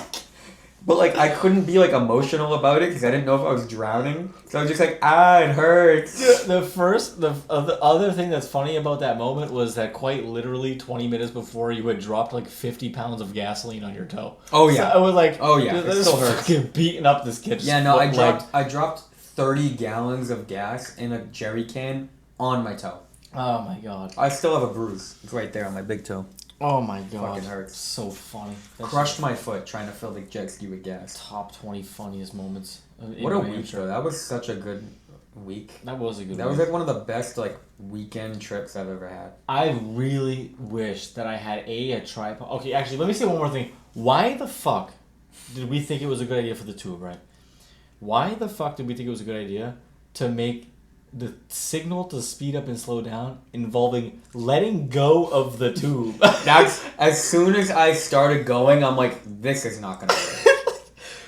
But like I couldn't be like emotional about it because I didn't know if I was drowning. So I was just like, it hurts. The other thing that's funny about that moment was that quite literally 20 minutes before you had dropped like 50 pounds of gasoline on your toe. Oh yeah. So I was like, oh yeah, it still hurts. Fucking beating up this kid. Yeah, no, I dropped 30 gallons of gas in a jerry can on my toe. Oh my god. I still have a bruise. It's right there on my big toe. Oh my god. Fucking hurts. So funny. Crushed my foot trying to fill the jet ski with gas. Top 20 funniest moments. What a week though. That was such a good week. That was a good week. That was like one of the best like weekend trips I've ever had. I really wish that I had a tripod. Okay, actually, let me say one more thing. Why the fuck did we think it was a good idea for the tube, right? Why the fuck did we think it was a good idea to make the signal to speed up and slow down involving letting go of the tube? That's as soon as I started going, I'm like, this is not gonna work.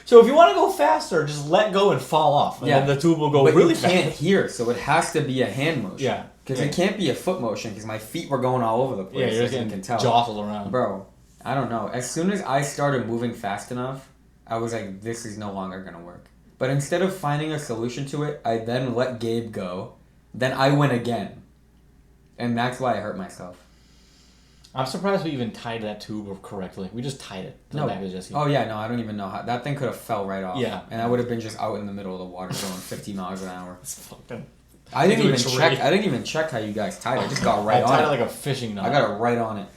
So if you want to go faster, just let go and fall off, and then the tube will go really fast. But you can't hear, so it has to be a hand motion. Yeah, because it can't be a foot motion because my feet were going all over the place. Yeah, you're just getting tell. jostled around, bro. I don't know. As soon as I started moving fast enough, I was like, this is no longer gonna work. But instead of finding a solution to it, I then let Gabe go. Then I went again. And that's why I hurt myself. I'm surprised we even tied that tube correctly. We just tied it to the back of the jet ski. Oh, yeah, no, I don't even know how. That thing could have fell right off. Yeah. And I would have been just out in the middle of the water going 50 miles an hour. It's fucking... I didn't even check how you guys tied it. I just got right on it. I tied it like a fishing knot. I got it right on it.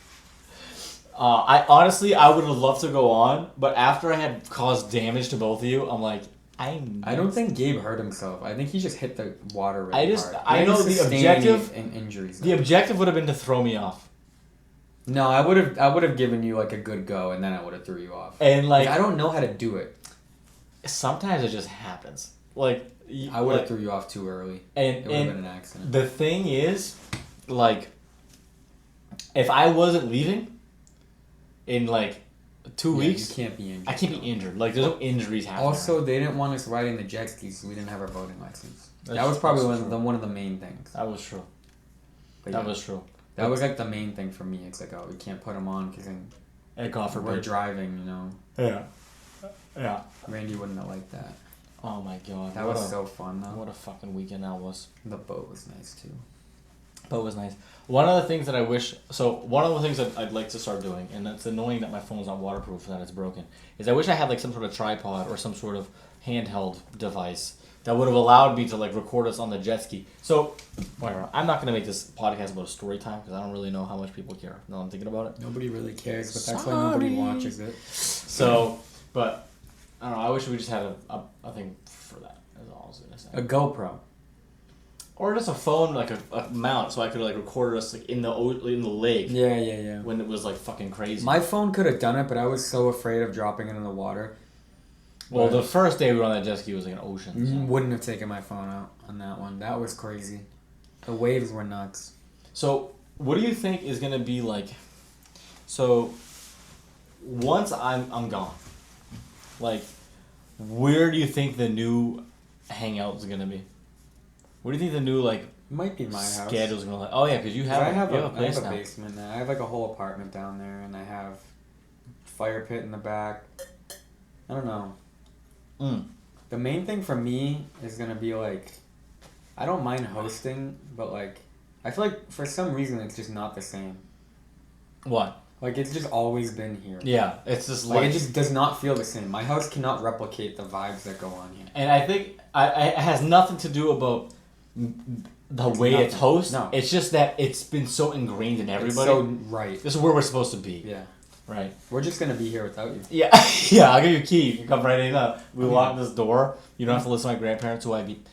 I honestly, I would have loved to go on, but after I had caused damage to both of you, I'm like, I don't think Gabe hurt himself. I think he just hit the water really hard. I know the objective. Injuries. The objective would have been to throw me off. No, I would have given you like a good go, and then I would have threw you off. And like I don't know how to do it. Sometimes it just happens. Like I would have threw you off too early. And it would have been an accident. The thing is, like, if I wasn't leaving in like 2 weeks, you can't be injured. I can't be injured. Like, there's no injuries happening. Also, they didn't want us riding the jet skis, so we didn't have our boating license. That was probably one of the main things. That was true. That was true. That was like the main thing for me. It's like, oh, we can't put them on because then And God We're forbid. driving, you know. Yeah. Randy wouldn't have liked that. Oh my God. That was so fun, though. What a fucking weekend that was. The boat was nice, too. But it was nice. One of the things that I wish... So, one of the things that I'd like to start doing, and it's annoying that my phone's not waterproof and that it's broken, is I wish I had, like, some sort of tripod or some sort of handheld device that would have allowed me to, like, record us on the jet ski. So, whatever. I'm not going to make this podcast about a story time because I don't really know how much people care. Now I'm thinking about it. Nobody really cares, but that's why nobody watches it. So, but, I don't know. I wish we just had a thing for that. That's all I was going to say. A GoPro. Or just a phone, like a mount, so I could like record us like in the lake. Yeah. When it was like fucking crazy. My phone could have done it, but I was so afraid of dropping it in the water. Well, the first day we were on that jet ski was like an ocean. So. Wouldn't have taken my phone out on that one. That was crazy. The waves were nuts. So, what do you think is gonna be like? So, once I'm gone, like, where do you think the new hangout is gonna be? What do you think the new like Might be my house. schedule's gonna like? Oh yeah, because you have a place now. Basement now. I have like a whole apartment down there, and I have fire pit in the back. I don't know. The main thing for me is gonna be like, I don't mind hosting, but like, I feel like for some reason it's just not the same. What? Like it's just always been here. Yeah, it's just Like it just does not feel the same. My house cannot replicate the vibes that go on here. And I think it has nothing to do about the way it's hosted. No. It's just that it's been so ingrained in everybody. It's so right. This is where we're supposed to be. Yeah. Right. We're just gonna be here without you. Yeah. Yeah, I'll give you a key. You can come right in. We lock this door. You don't have to listen to my grandparents who I beat.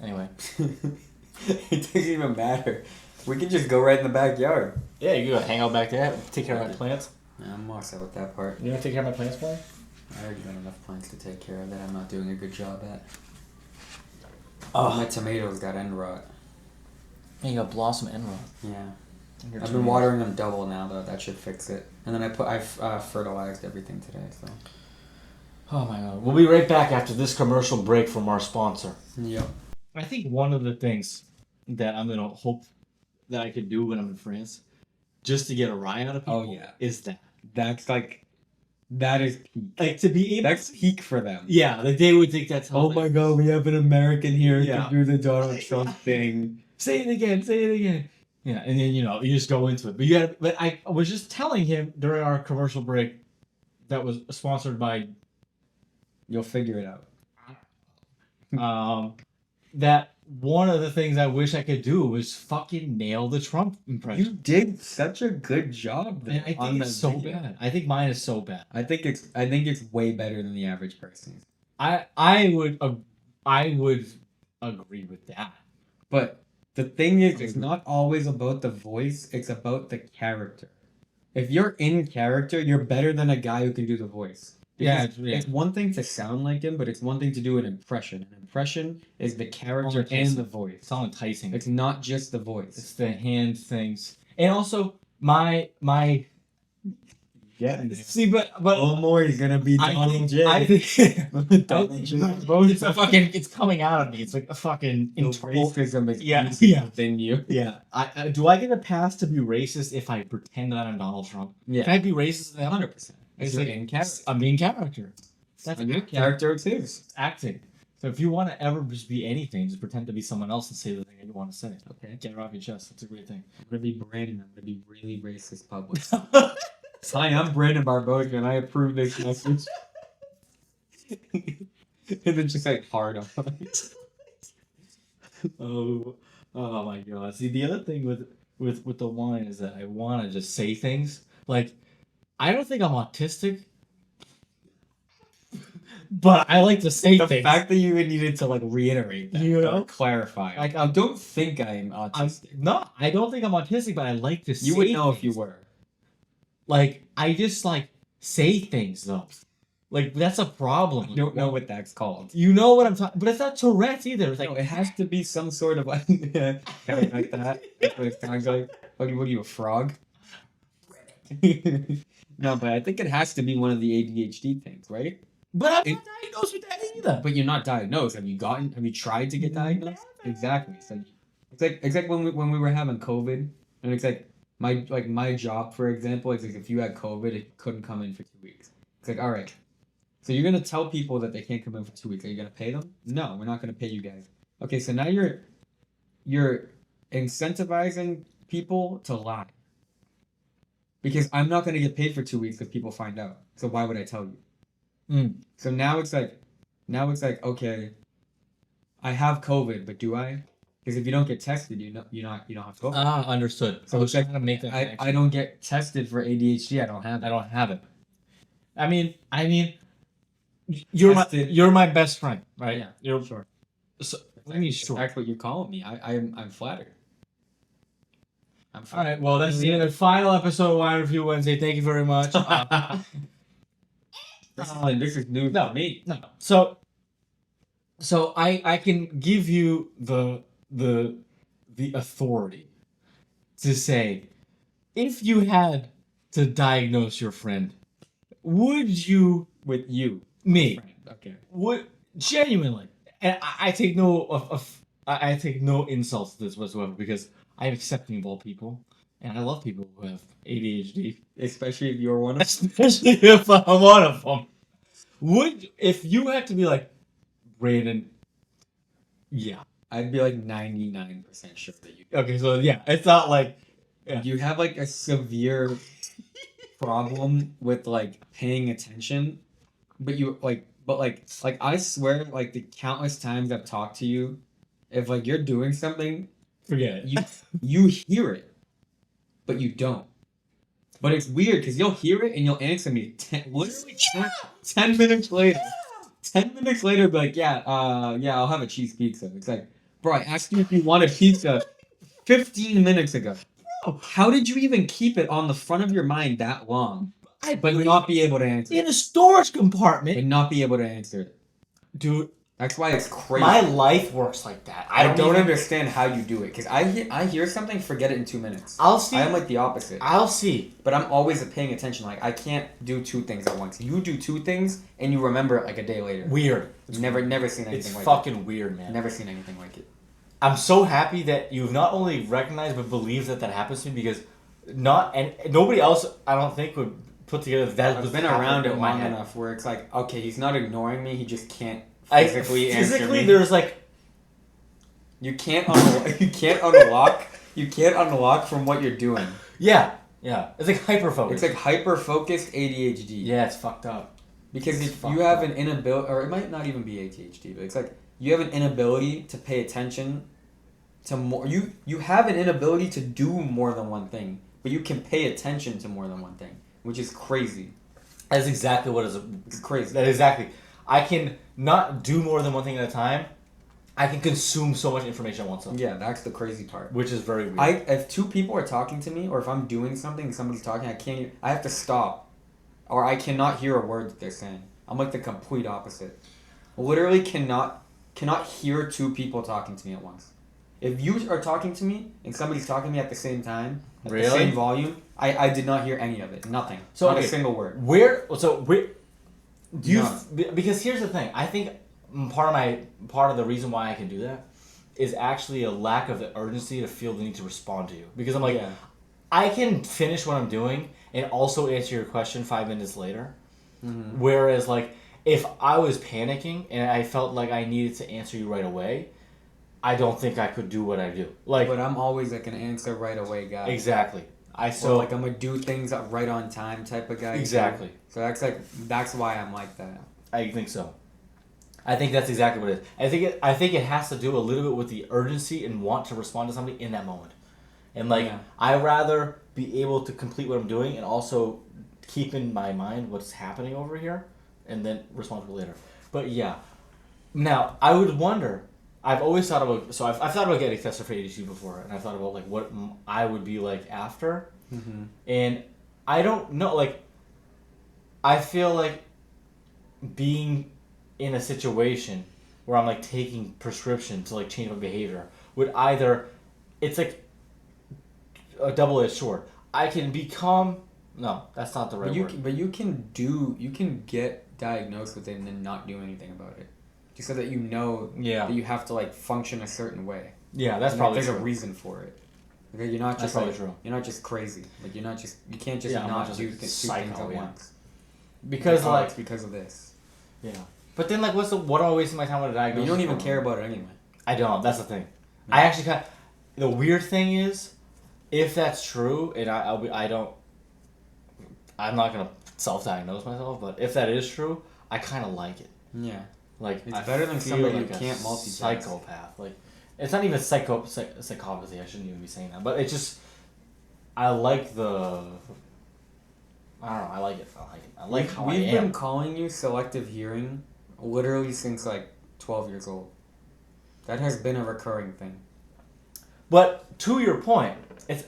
Anyway. It doesn't even matter. We can just go right in the backyard. Yeah, you can go hang out back there. Take care of my plants. Yeah, I'm all set with that part. You want to take care of my plants for me? I already got enough plants to take care of that I'm not doing a good job at. Oh. My tomatoes got end rot. Yeah, you got blossom and rot. Yeah. I've been watering them double now though. That should fix it. And then I've fertilized everything today. So. Oh my God. We'll be right back after this commercial break from our sponsor. Yep. I think one of the things that I'm gonna hope that I could do when I'm in France, just to get a rise out of people, is that. That's like, that is peak. Like to be able. That's peak for them. Yeah, like they would think that's. Oh my God, we have an American here Yeah. to do the Donald Trump thing. Say it again. Say it again. Yeah, and then you just go into it. But you got. But I was just telling him during our commercial break, that was sponsored by. You'll figure it out. That one of the things I wish I could do was fucking nail the Trump impression. You did such a good job. And I think it's so bad. I think mine is so bad. I think it's way better than the average person. I would agree with that. But the thing is, it's not always about the voice. It's about the character. If you're in character, you're better than a guy who can do the voice. Yeah, It's one thing to sound like him, but it's one thing to do an impression. An impression is the character and the voice. It's all enticing. It's not just the voice. It's the hand things. And also my see, but Omar is gonna be Donald J. Donald J. It's coming out of me. It's like a fucking racism is yeah. within you. Yeah. Do I get a pass to be racist if I pretend that I'm Donald Trump? Yeah. Can I be racist? 100%. It's like like in character. I'm being character. That's a good character. It's his. acting. So if you want to ever just be anything, just pretend to be someone else and say the thing that you want to say. Okay. Get it off your chest. That's a great thing. I'm gonna be Brandon. I'm gonna be really racist public. Hi, I'm Brandon Barbosa, and I approve this message. And then just like hard on. Oh my God. See, the other thing with the wine is that I want to just say things. Like, I don't think I'm autistic, but I like to say The things. fact that you even needed to like reiterate that, You know? or clarify. Like, I don't think I'm autistic. I don't think I'm autistic, but I like to say You would know if things. you were. Like, I just like say things though. Like, that's a problem. I don't know what that's called. You know what I'm talking, but it's not Tourette's either. It's like No, it has to be some sort of like, like that. That's what it sounds like. What are you, a frog? No, but I think it has to be one of the ADHD things, right? But I'm not diagnosed with that either. But you're not diagnosed. Have you tried to get diagnosed? Exactly. So it's like when we were having COVID, and it's like my job, for example, is like if you had COVID, it couldn't come in for 2 weeks. It's like, all right, so you're gonna tell people that they can't come in for 2 weeks. Are you gonna pay them? No, we're not gonna pay you guys. Okay, so now you're incentivizing people to lie because I'm not gonna get paid for 2 weeks if people find out. So why would I tell you? So now it's like, okay, I have COVID, but do I? Because if you don't get tested, you don't have COVID. Understood. So it's like trying to make that I don't get tested for ADHD. I don't have it. I don't have it. I mean, you're Tested. you're my best friend, right? Yeah, You're sure. So, I mean, sure. That's what you're calling me. I'm flattered. I'm All flattered. right. Well, that's the end of the final episode of Wine Review Wednesday. Thank you very much. This is new to me. No. So I can give you the authority to say, if you had to diagnose your friend, would you With you. me Okay. would genuinely, and I take I take no insults to this whatsoever because I'm accepting of all people and I love people who have ADHD, Especially if you're one of especially if I'm one of them. If you had to be like, Brandon, yeah. I'd be like 99% sure that you Okay, so yeah, it's not like yeah. you have like a severe problem with like paying attention, but I swear like the countless times I've talked to you, if like you're doing something, Forget it. you hear it, but you don't. But it's weird because you'll hear it and you'll answer me literally 10 minutes later. 10 minutes later, be like, yeah, I'll have a cheese pizza. It's like, bro, I asked you if you wanted pizza 15 minutes ago. Bro, how did you even keep it on the front of your mind that long? But not be able to answer in a storage compartment. But not be able to answer it. Dude, that's why it's crazy. my life works like that. I don't understand how you do it. Because I hear something, forget it in 2 minutes. I'll see. I am like the opposite. I'll see. But I'm always paying attention. Like, I can't do 2 things at once. You do 2 things, and you remember it like a day later. Weird. Never seen anything It's like it. fucking weird, man. Never seen anything like it. I'm so happy that you've not only recognized but believed that happens to me because nobody else I don't think would put together that. I've been around it long enough where it's like, okay, he's not ignoring me. He just can't physically answer me. There's like you can't unlock from what you're doing. Yeah. It's like hyper focus. It's like hyper focused ADHD. Yeah, it's fucked up. Because if you have an inability, or it might not even be ADHD, but it's like you have an inability to pay attention to more. You have an inability to do more than one thing, but you can pay attention to more than one thing, which is crazy. That's exactly what is. It's crazy. That exactly. I can not do more than one thing at a time. I can consume so much information at once. Yeah, that's the crazy part. Which is very weird. If 2 people are talking to me, or if I'm doing something and somebody's talking, I have to stop, or I cannot hear a word that they're saying. I'm like the complete opposite. Literally cannot hear 2 people talking to me at once. If you are talking to me and somebody's talking to me at the same time, at the same volume, I did not hear any of it. Nothing. So not a single word. Because here's the thing. I think part of the reason why I can do that is actually a lack of the urgency to feel the need to respond to you. Because I'm like, I can finish what I'm doing and also answer your question 5 minutes later. Mm-hmm. Whereas like if I was panicking and I felt like I needed to answer you right away, I don't think I could do what I do. Like, but I'm always like an answer right away guy. Exactly. Or like I'm gonna do things right on time type of guy. Exactly. So that's why I'm like that. I think so. I think that's exactly what it is. I think it has to do a little bit with the urgency and want to respond to somebody in that moment. And like I rather be able to complete what I'm doing and also keep in my mind what's happening over here and then respond to it later. But yeah. Now, I would wonder, I've always thought about, so I've thought about getting tested for ADHD before, and I thought about like what I would be like after. Mm-hmm. And I don't know, like, I feel like being in a situation where I'm like taking prescription to like change my behavior would either, it's like a double-edged sword. I can become, no, that's not the right word. But you can get diagnosed with it and then not do anything about it. Just so that you know that you have to like function a certain way. Yeah, that's probably there's true. a reason for it. Like, you're not That's just probably like, true. you're not just crazy. Like, you can't just I'm not just, do like, two psycho, things at yeah. once. Because like, it's because of this. yeah. But then like, what am I wasting my time with a But diagnosis? you don't even for? care about it anyway. I don't. That's the thing. Yeah. I actually kind. The weird thing is, if that's true, and I'm not gonna self-diagnose myself, but if that is true, I kind of like it. Yeah. Like It's I better than feel somebody like who a can't multitask. Psychopath. Like it's not even psychopathy. I shouldn't even be saying that. But it's just I like the. I don't know. I like it. I like how We've I am. been calling you selective hearing literally since like 12 years old. That has been a recurring thing. But to your point,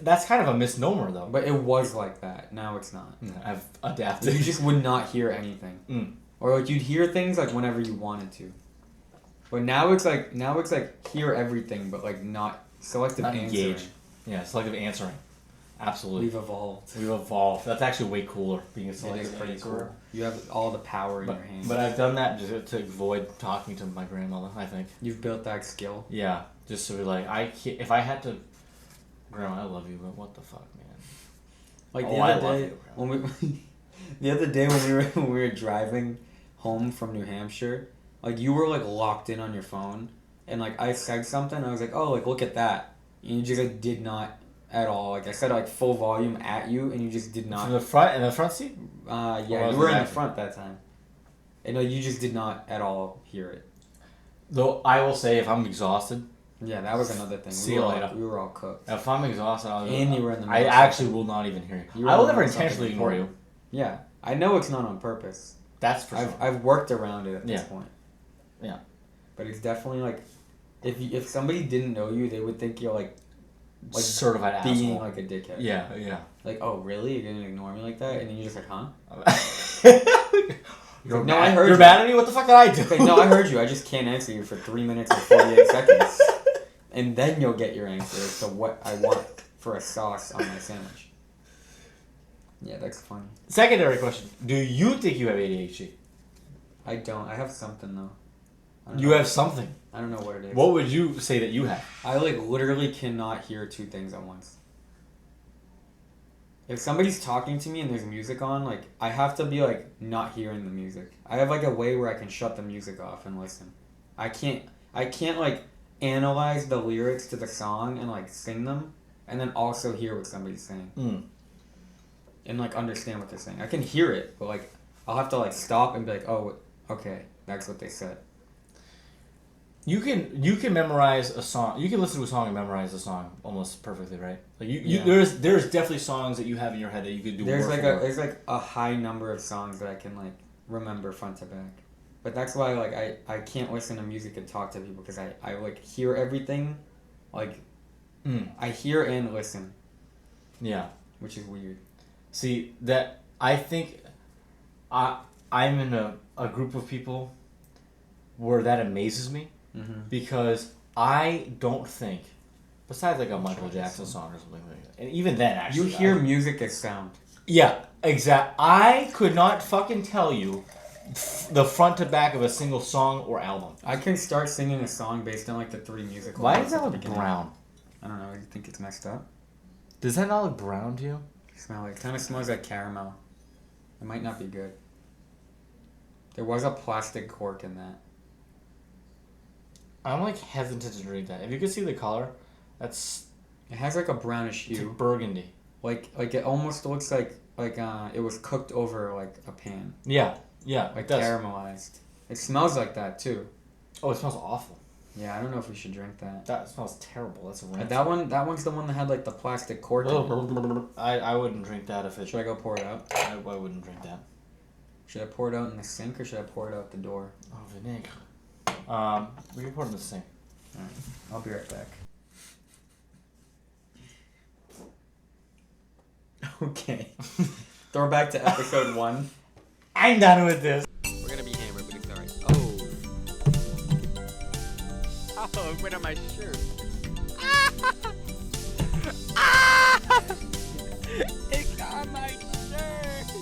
that's kind of a misnomer though. But it was like that. Now it's not. I've adapted. You just would not hear anything. Or like you'd hear things like whenever you wanted to. But now it's like hear everything but like not selective Not answering. engage. Yeah, selective answering. Absolutely. We've evolved. We've evolved. That's actually way cooler, being a It is selective pretty answerer. cool. You have all the power in your hands. But I've done that just to avoid talking to my grandmother, I think. You've built that skill. Yeah, just to be like, if I had to, Grandma, I love you, but what the fuck, man? Like Oh, I love you, when we the other day when we were driving home from New Hampshire, like you were like locked in on your phone, and like I said something, I was like, oh, like look at that, and you just like did not at all. Like I said, like full volume at you, and you just did not. From the front, in the front seat? Yeah, you were in the front that time, and you just did not at all hear it. Though I will say, if I'm exhausted, Yeah, that was another thing. See you later. We were all cooked. if I'm exhausted, And you were in the I middle of actually something. will not even hear You you. were I in will the never middle of something intentionally ignore you. important. Yeah, I know it's not on purpose. That's for sure. I've worked around it at this Yeah. point. Yeah. But it's definitely like, if somebody didn't know you, they would think you're like certified being asshole. like a dickhead. Yeah, yeah. Like, oh really? You're gonna ignore me like that? And then you're just like, huh? You're No, mad- I heard You're you. mad at me? What the fuck did I do? It's like, no, I heard you. I just can't answer you for 3 minutes and 48 seconds. And then you'll get your answer as to what I want for a sauce on my sandwich. Yeah, that's funny. Secondary question: do you think you have ADHD? I don't. I have something though. I don't You know. have something. I don't know what it is. What would you say that you have? I like literally cannot hear two things at once. If somebody's talking to me and there's music on, like I have to be like not hearing the music. I have like a way where I can shut the music off and listen. I can't like analyze the lyrics to the song and like sing them and then also hear what somebody's saying. And like understand what they're saying. I can hear it, but like I'll have to like stop and be like, "Oh, okay, that's what they said." You can memorize a song. You can listen to a song and memorize a song almost perfectly, right? Like Yeah. there's definitely songs that you have in your head that you could do. There's word like for a word. there's like a high number of songs that I can like remember front to back. But that's why like I can't listen to music and talk to people because I like hear everything, like I hear and listen, Yeah. which is weird. See that I think I'm in a group of people where that amazes me because I don't think, besides like a Michael Jackson song or something like that, and even then actually You hear music as sound. Yeah, exact. I could not fucking tell you the front to back of a single song or album. I can start singing a song based on like the three musical. Why notes does that at the look beginning. brown? I don't know. I think it's messed up. Does that not look brown to you? Smell like kind of smells like caramel. It might not be good. There was a plastic cork in that. I'm like hesitant to drink that. If you could see the color, that's It has like a brownish it's hue. burgundy. Like it almost looks like it was cooked over like a pan. Yeah, Like it does. caramelized. It smells like that too. Oh, it smells awful. Yeah, I don't know if we should drink that. That smells terrible. That's a rancid. That one's the one that had like the plastic cork in it. I wouldn't drink that if it. Should I go pour it out? I wouldn't drink that. Should I pour it out in the sink or should I pour it out the door? Oh, vinaigrette. We can pour it in the sink. Alright, I'll be right back. Okay. Throwback to episode 1. I'm done with this. We're gonna be hammered, but it's alright. Oh. Oh, wait on my shirt. It's on my shirt.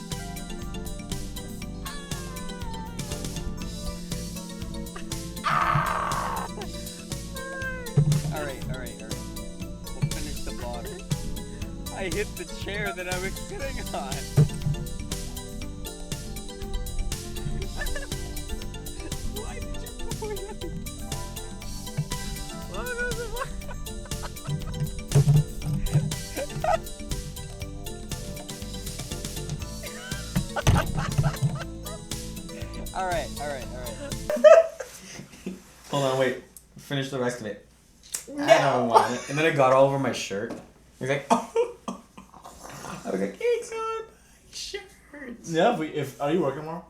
Alright. We'll finish the bottle. I hit the chair that I was sitting on. Why did you throw it at me? All right. Hold on, wait. Finish the rest of it. No. I don't want it. And then it got all over my shirt. He's like, oh. I was like, it's on my shirt. Yeah, are you working tomorrow?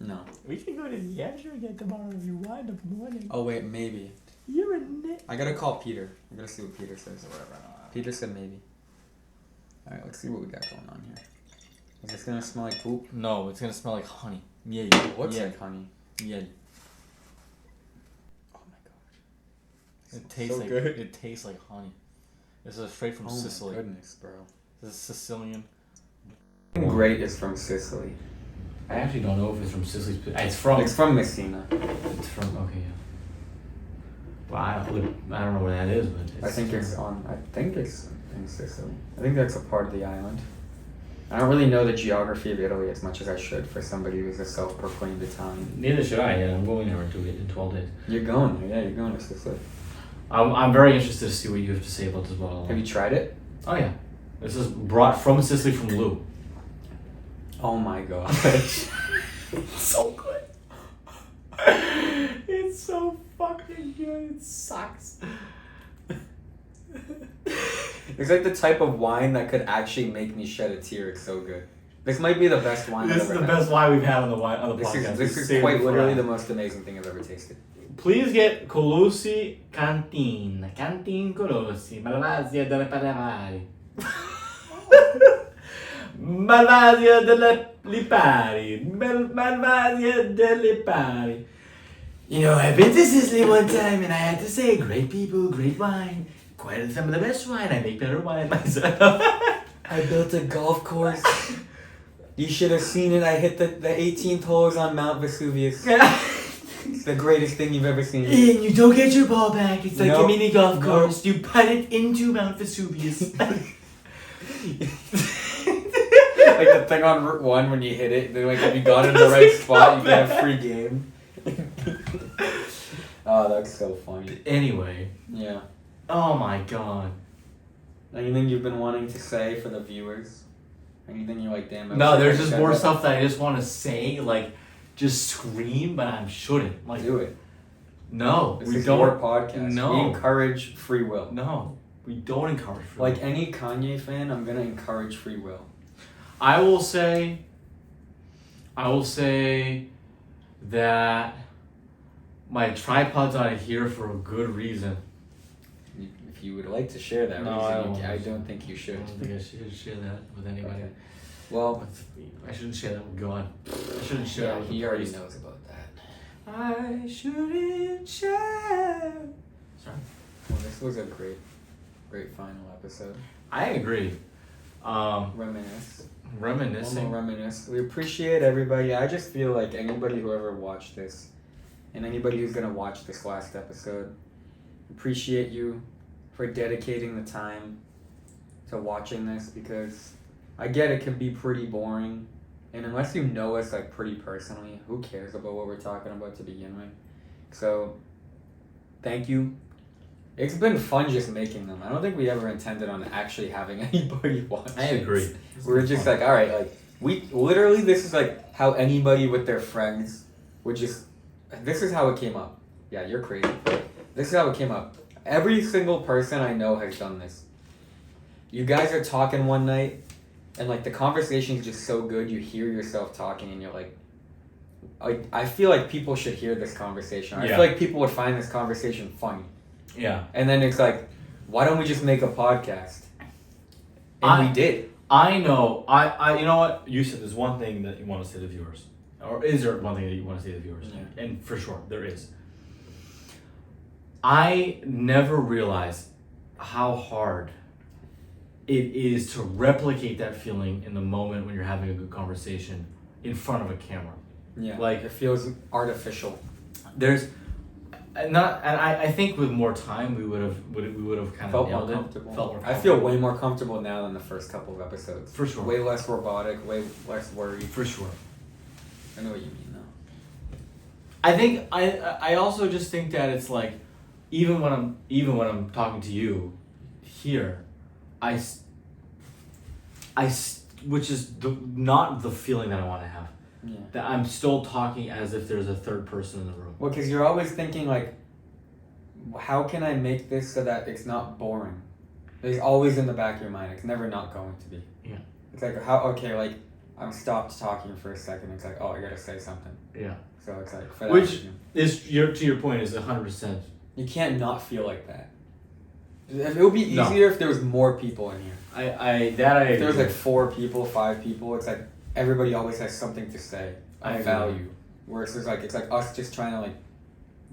No. We can go to the Azure again tomorrow if you want in the morning. Oh, wait, maybe. You're in it. I gotta call Peter. I gotta see what Peter says or whatever. Peter said maybe. Alright, let's see what we got going on here. Is this gonna smell like poop? No, it's gonna smell like honey. Yeah. What's like honey? Yeah. Oh my gosh. It tastes so like good. It tastes like honey. This is straight from Sicily. Oh my goodness, bro. This is Sicilian. Great is from Sicily. I actually don't know if it's from Sicily. It's from Messina. It's from okay. Yeah. Well, I don't know where that is, but I think it's in Sicily. I think that's a part of the island. I don't really know the geography of Italy as much as I should for somebody who's a self-proclaimed Italian. Neither should I. Yeah, I'm going there in 12 days. You're going there, yeah. You're going to Sicily. I'm very interested to see what you have to say about this bottle. Have you tried it? Oh yeah, this is brought from Sicily from Lou. Oh my god. It's so good. It's so fucking good. It sucks. It's like the type of wine that could actually make me shed a tear. It's so good. This might be the best wine This I've is ever the had. best wine we've had on the podcast. This is quite literally the most amazing thing I've ever tasted. Please get Colossi Canteen. Canteen Colossi. Malvasia delle Panevari. Malvasia delle Lipari. Malvasia delle Lipari. You know, I've been to Sicily one time and I had to say, great people, great wine. Quite some of the best wine. I make better wine myself. I built a golf course. You should have seen it. I hit the 18th holes on Mount Vesuvius. It's the greatest thing you've ever seen. And you don't get your ball back. It's like Nope. a mini golf Nope. course. You put it into Mount Vesuvius. Like the thing on Route 1 when you hit it, then like if you got it in the right spot, you get a free game. Oh, that's so funny. Anyway. Yeah. Oh my god. Anything you've been wanting to say for the viewers? Anything you're like, damn. No, there's just more stuff that I just want to say, like, just scream, but I shouldn't. Like, Do it. No, This we is don't. your podcast. No. We encourage free will. No, we don't encourage free Like will. any Kanye fan, I'm gonna encourage free will. I will say that my tripod's out of here for a good reason. If you would like to share that No, reason, I I won't. don't think you I should. don't think I should share that with anybody. Okay. Well, I shouldn't share that with God. I shouldn't share yeah, that with he the already priest. knows about that. I shouldn't share. Sorry. Well, this was a great final episode. I agree. Reminisce. Reminiscing. One more reminisce. We appreciate everybody. I just feel like anybody who ever watched this, and anybody who's gonna watch this last episode, appreciate you for dedicating the time to watching this, because I get it can be pretty boring, and unless you know us like pretty personally, who cares about what we're talking about to begin with? So, thank you. It's been fun just making them. I don't think we ever intended on actually having anybody watch. I agree. We were just like, all right, like we literally, this is like how anybody with their friends would just. This is how it came up. Yeah, you're crazy. This is how it came up. Every single person I know has done this. You guys are talking one night, and like the conversation is just so good. You hear yourself talking, and you're like, I feel like people should hear this conversation. I Yeah. feel like people would find this conversation funny. Yeah. And then it's like, why don't we just make a podcast? And we did. I know. I you know what? You said there's one thing that you want to say to the viewers. Or is there one thing that you want to say to the viewers? Yeah. And for sure, there is. I never realized how hard it is to replicate that feeling in the moment when you're having a good conversation in front of a camera. Yeah. Like, it feels artificial. There's I think with more time we would have kind of Felt more nailed it. comfortable. Felt more I feel way more comfortable now than the first couple of episodes. For sure. Way less robotic, way less worried. For sure. I know what you mean though. I think I also just think that it's like even when I'm talking to you here, which is not the feeling that I want to have. Yeah. That I'm still talking as if there's a third person in the room. Well, because you're always thinking like, how can I make this so that it's not boring? It's always in the back of your mind. It's never not going to be. Yeah. It's like I'm stopped talking for a second. It's like, oh, I gotta say something. Yeah. So it's like for which that, is to your point is 100%. you can't not feel like that. It would be easier if there was more people in here. If If there was like 4 people, 5 people, it's like everybody always has something to say. I agree. Value. Whereas it's like us just trying to like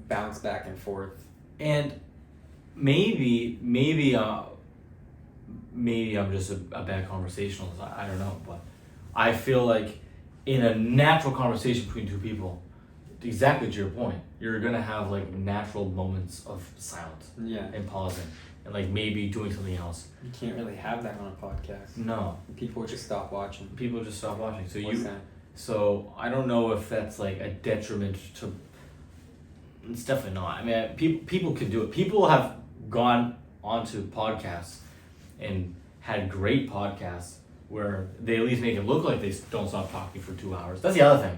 bounce back and forth. And maybe I'm just a bad conversationalist. I don't know, but I feel like in a natural conversation between two people, exactly to your point, you're gonna have like natural moments of silence Yeah. and pausing and like maybe doing something else. You can't really have that on a podcast. No, People would just stop watching. people just stop watching. What's that? So I don't know if that's like a detriment to. It's definitely not. I mean, people can do it. People have gone onto podcasts and had great podcasts where they at least make it look like they don't stop talking for 2 hours. That's the other thing.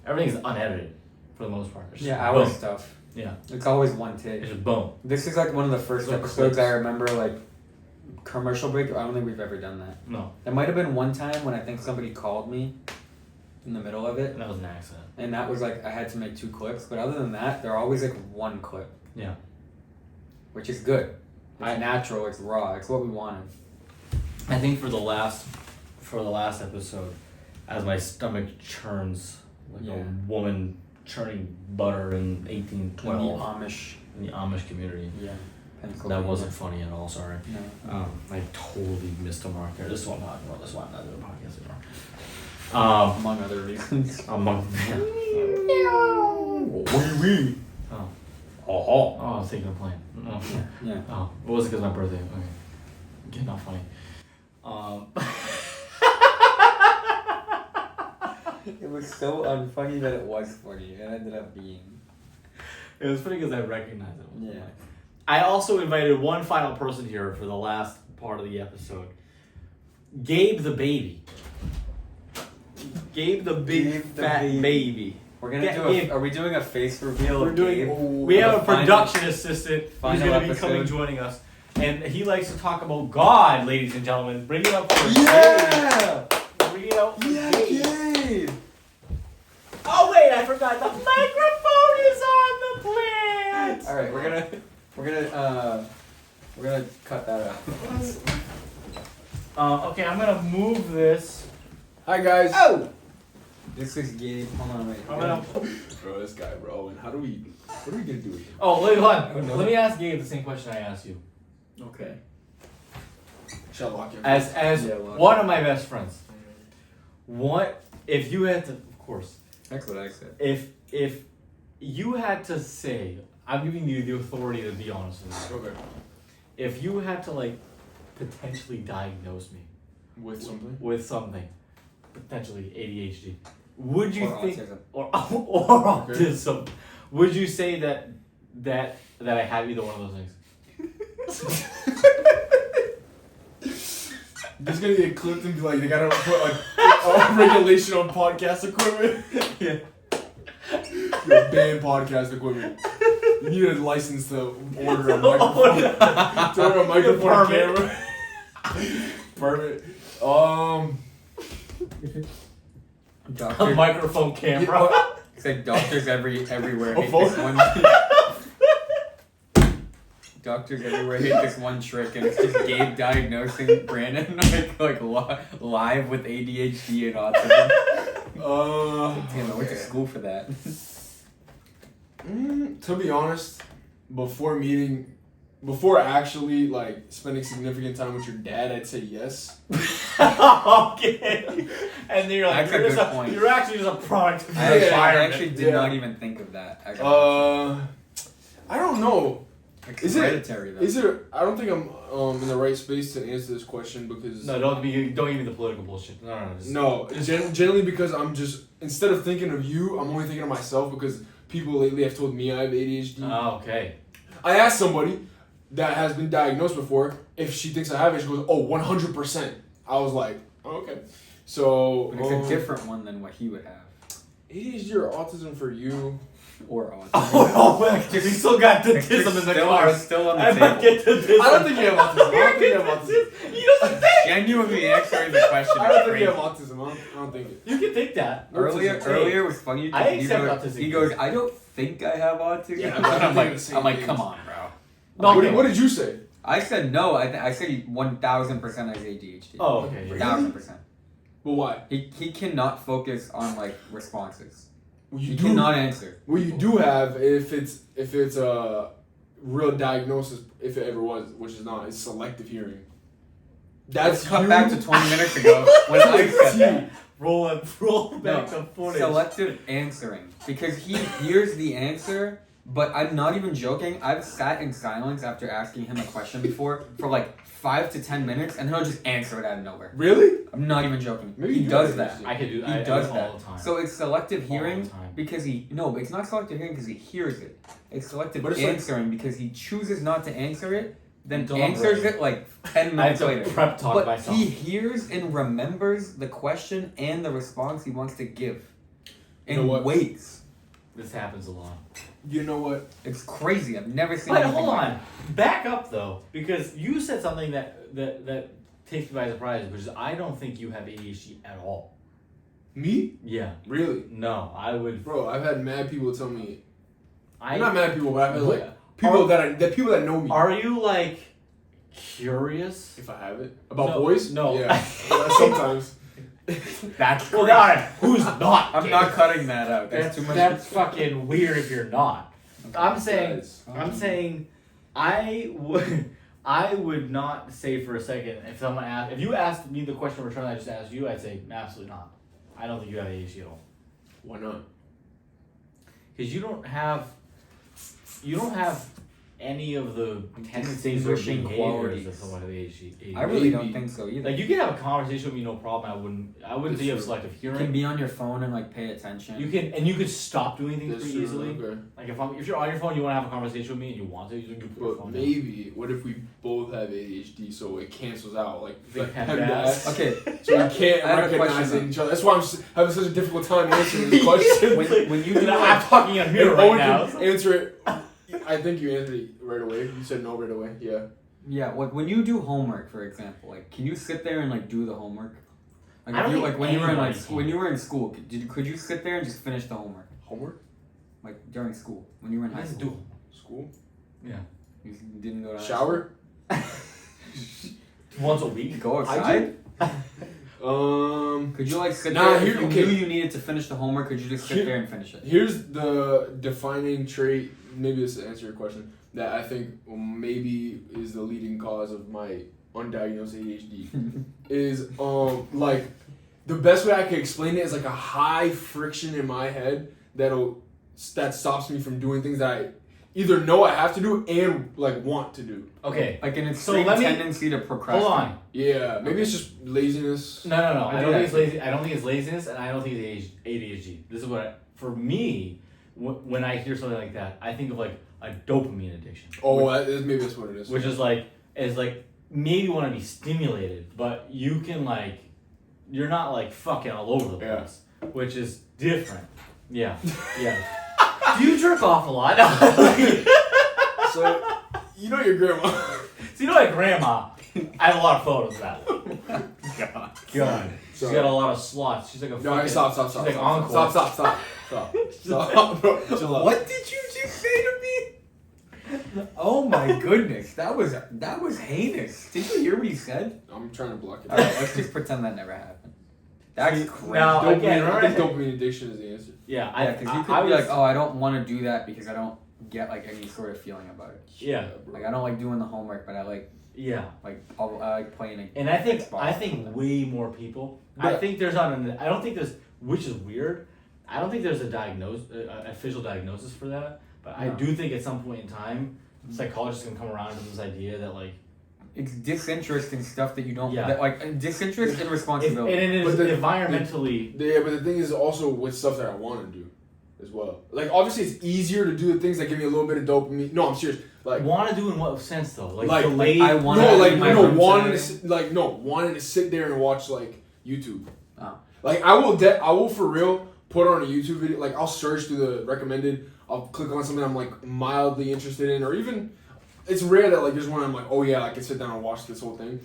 Everything's unedited for the most part. It's just Yeah, our boom. stuff. Yeah, It's always one take. it's just boom. This is like one of the first Like episodes clips. I remember, like commercial break. I don't think we've ever done that. No, There might have been one time when I think somebody called me in the middle of it, that was an accident. and that was like I had to make 2 clips. But other than that, they're always like 1 clip, Yeah, which is good. It's natural. It's raw. It's what we wanted. I think for the last episode, as my stomach churns like Yeah. a woman churning butter in In 1812 the Amish. in the Amish community. Yeah. Pennsylvania. That wasn't funny at all. Sorry. No. I totally missed a mark there. This is what I'm talking about. This is why I'm not doing a podcast anymore. Among other reasons. Among What do you mean? oh, Oh. I was thinking of playing. Oh, Yeah. oh, what was it? Because my birthday. Okay, again, not funny. It was so unfunny that it was funny. It ended up being. It was funny because I recognized it. Yeah. I also invited one final person here for the last part of the episode. Gabe the baby. Gabe the big Gabe the fat baby. baby. We're gonna Gabe. Are we doing a face reveal We're of doing. Gabe? We have a The final- production assistant who's final going to be coming episode. joining us, and he likes to talk about God, ladies and gentlemen. Bring it up for Yeah! Gabe. Bring it up for Yeah, Gabe. Gabe! Oh wait, I forgot the microphone is on the plant. All right, we're gonna cut that out. Okay, I'm gonna move this. Hi guys. Oh. This is Gabe. Hold on, wait. I'm gonna. Bro, this guy, bro. And what are we gonna do with him? Oh, wait, hold on. Oh, no. Let me ask Gabe the same question I asked you. Okay. Shall I lock your As Yeah, well- one of my best friends, what if you had to? Of course, That's what I said. if you had to say, I'm giving you the authority to be honest with you. Okay. If you had to like potentially diagnose me With something? with something, potentially ADHD, would you Or think autism. or autism? Would you say that I have either one of those things? This gonna get clipped and be like, they gotta put a regulation on podcast equipment. Yeah. Yo, ban podcast equipment. You need a license to order a microphone. To order a microphone and camera. Permit. A Doctor. microphone camera. It's like doctors everywhere A hate phone? this one. Doctors everywhere hate this one trick, and it's just Gabe diagnosing Brandon live with ADHD and autism. Damn, I went to school for that. To be honest, before actually like spending significant time with your dad, I'd say yes. Okay. And then you're like, That's a you're, good point. you're actually just a product of your I environment. actually did Yeah. not even think of that. I don't know. It's hereditary, though. Is it? I don't think I'm in the right space to answer this question because No, don't give me the political bullshit. No. Generally because I'm just instead of thinking of you, I'm only thinking of myself because people lately have told me I have ADHD. Oh, okay. I asked somebody that has been diagnosed before if she thinks I have it. She goes, "Oh, 100%." I was like, oh, "Okay." So But it's a different one than what he would have. ADHD or autism for you? Or autism. Oh, we still got autism in the car. Still on the I table. might get autism. I don't think you have autism. I don't think you have autism. He doesn't think. Genuinely answering the question. I don't think you have autism. I don't think it. You can think that. Earlier was funny. I accept autism. He goes, I don't think I have autism. Yeah, And I'm I'm like, like, come on, bro. No, What did you say? I said no. I said he 1,000% has ADHD. Oh, okay. Yeah. 1,000%. But why? He cannot focus on like responses. Well, He cannot answer. What you do have, if it's a real diagnosis, if it ever was, which is not, it's selective hearing. Let's cut back to 20 minutes ago when I said that. Roll back the footage. Selective answering. Because he hears the answer, but I'm not even joking. I've sat in silence after asking him a question before for like 5 to 10 minutes, and he'll just answer it out of nowhere. Really? I'm not even joking. Maybe he you does do that. that. I could do. He I does do that all the time. So it's selective All hearing the time. because it's not selective hearing because he hears it. It's selective But it's like- answering because he chooses not to answer it, then Until I'm answers ready. it like 10 I have minutes to later. prep talk But myself. he hears and remembers the question and the response he wants to give, You know and what? waits. This happens a lot. You know what? It's crazy. I've never seen. Wait, anything hold like on. Back up though, because you said something that takes me by surprise, which is I don't think you have ADHD at all. Me? Yeah. Really? No, I would. Bro, I've had mad people tell me. I Not mad people, but I've had What? like people people that know me. Are you like curious? If I have it about No, boys? no. Yeah. Sometimes. That's Well, alright. Who's not? I'm not cutting that out. That's too much. That's fucking weird if you're not. I'm saying. Guys. I'm saying. I would not say for a second if you asked me the question in return I just asked you, I'd say absolutely not. I don't think you have ADHD at all. Why not? Because you don't have any of the tendencies or Distinguishing behaviors qualities. of someone with ADHD. I really don't Maybe. think so either. Like you can have a conversation with me, no problem. I wouldn't say you have That's selective You can hearing. be on your phone and like pay attention. You can stop doing things That's pretty true. easily. Okay. Like if you're on your phone, you want to have a conversation with me and you want to, you can put your But phone down. maybe, what if we both have ADHD so it cancels out? Like Like heavy PEMDAS? ass. Okay, So we can't I have a recognize question, each other. That's why I'm having such a difficult time answering this question. when you do I'm talking on here And right Owen now. can answer it. I think you answered it right away. You said no right away. Yeah. yeah, like when you do homework, for example, like can you sit there and like do the homework? Like, I don't if you, think like when you were in like anybody can. when you were in school, could you sit there and just finish the homework? Homework? Like during school, when you were in high Let's school, do School? Yeah. you didn't go to high Shower? Once a school? week. Go outside. Could Could you like sit Nah, there? here- If you okay. knew you needed to finish the homework, could you just sit Here- there and finish it? Here's the defining trait, maybe this will answer your question, that I think maybe is the leading cause of my undiagnosed ADHD. Is like the best way I can explain it is like a high friction in my head that stops me from doing things that I either know I have to do and like want to do. Okay. Like an So extreme let me- tendency to procrastinate. Hold on. Yeah, maybe it's just laziness. No. I I don't do think it's that. lazy. I don't think it's laziness, and I don't think it's ADHD. This is what for me. When I hear something like that, I think of like a dopamine addiction. Oh, maybe that's what it is. Which is like maybe want to be stimulated, but you can like you're not like fucking all over the Yeah. place, which is different. Yeah. Do you jerk off a lot? So, you know your grandma. So you know my grandma. I have a lot of photos of that. God. She's got a lot of slots. She's like a No, fucking. stop. She's like Uncorked. Stop, bro. Chill out. What did you just say to me? Oh my goodness, that was heinous. Did you hear what he said? I'm trying to block it. Alright, let's just pretend that never happened. That's crazy. Now, Dopamine, again, I think remember- dopamine addiction is the answer. Yeah, Yeah, because you could I be was, like, oh, I don't want to do that because I don't get like any sort of feeling about it. Yeah. bro. Like I don't like doing the homework, but I like I like playing a And I Xbox. think way more people. But- I think there's not an. I don't think there's, which is weird. I don't think there's a official diagnosis for that. But I do think at some point in time, psychologists can come around to this idea that like it's disinterest in stuff that you don't. Yeah. That, like disinterest and responsibility. and it is But environmentally. Yeah, but the thing is also with stuff that I want to do as well. Like obviously it's easier to do the things that give me a little bit of dopamine. No, I'm serious. Like Want to do in what sense though? Like, delayed. I want no, to like my no room wanting today. to wanting to sit there and watch like YouTube. Oh. Like I will for real put on a YouTube video. Like I'll search through the recommended. I'll click on something I'm like mildly interested in, or even it's rare that like there's one I'm like, oh yeah, I can sit down and watch this whole thing.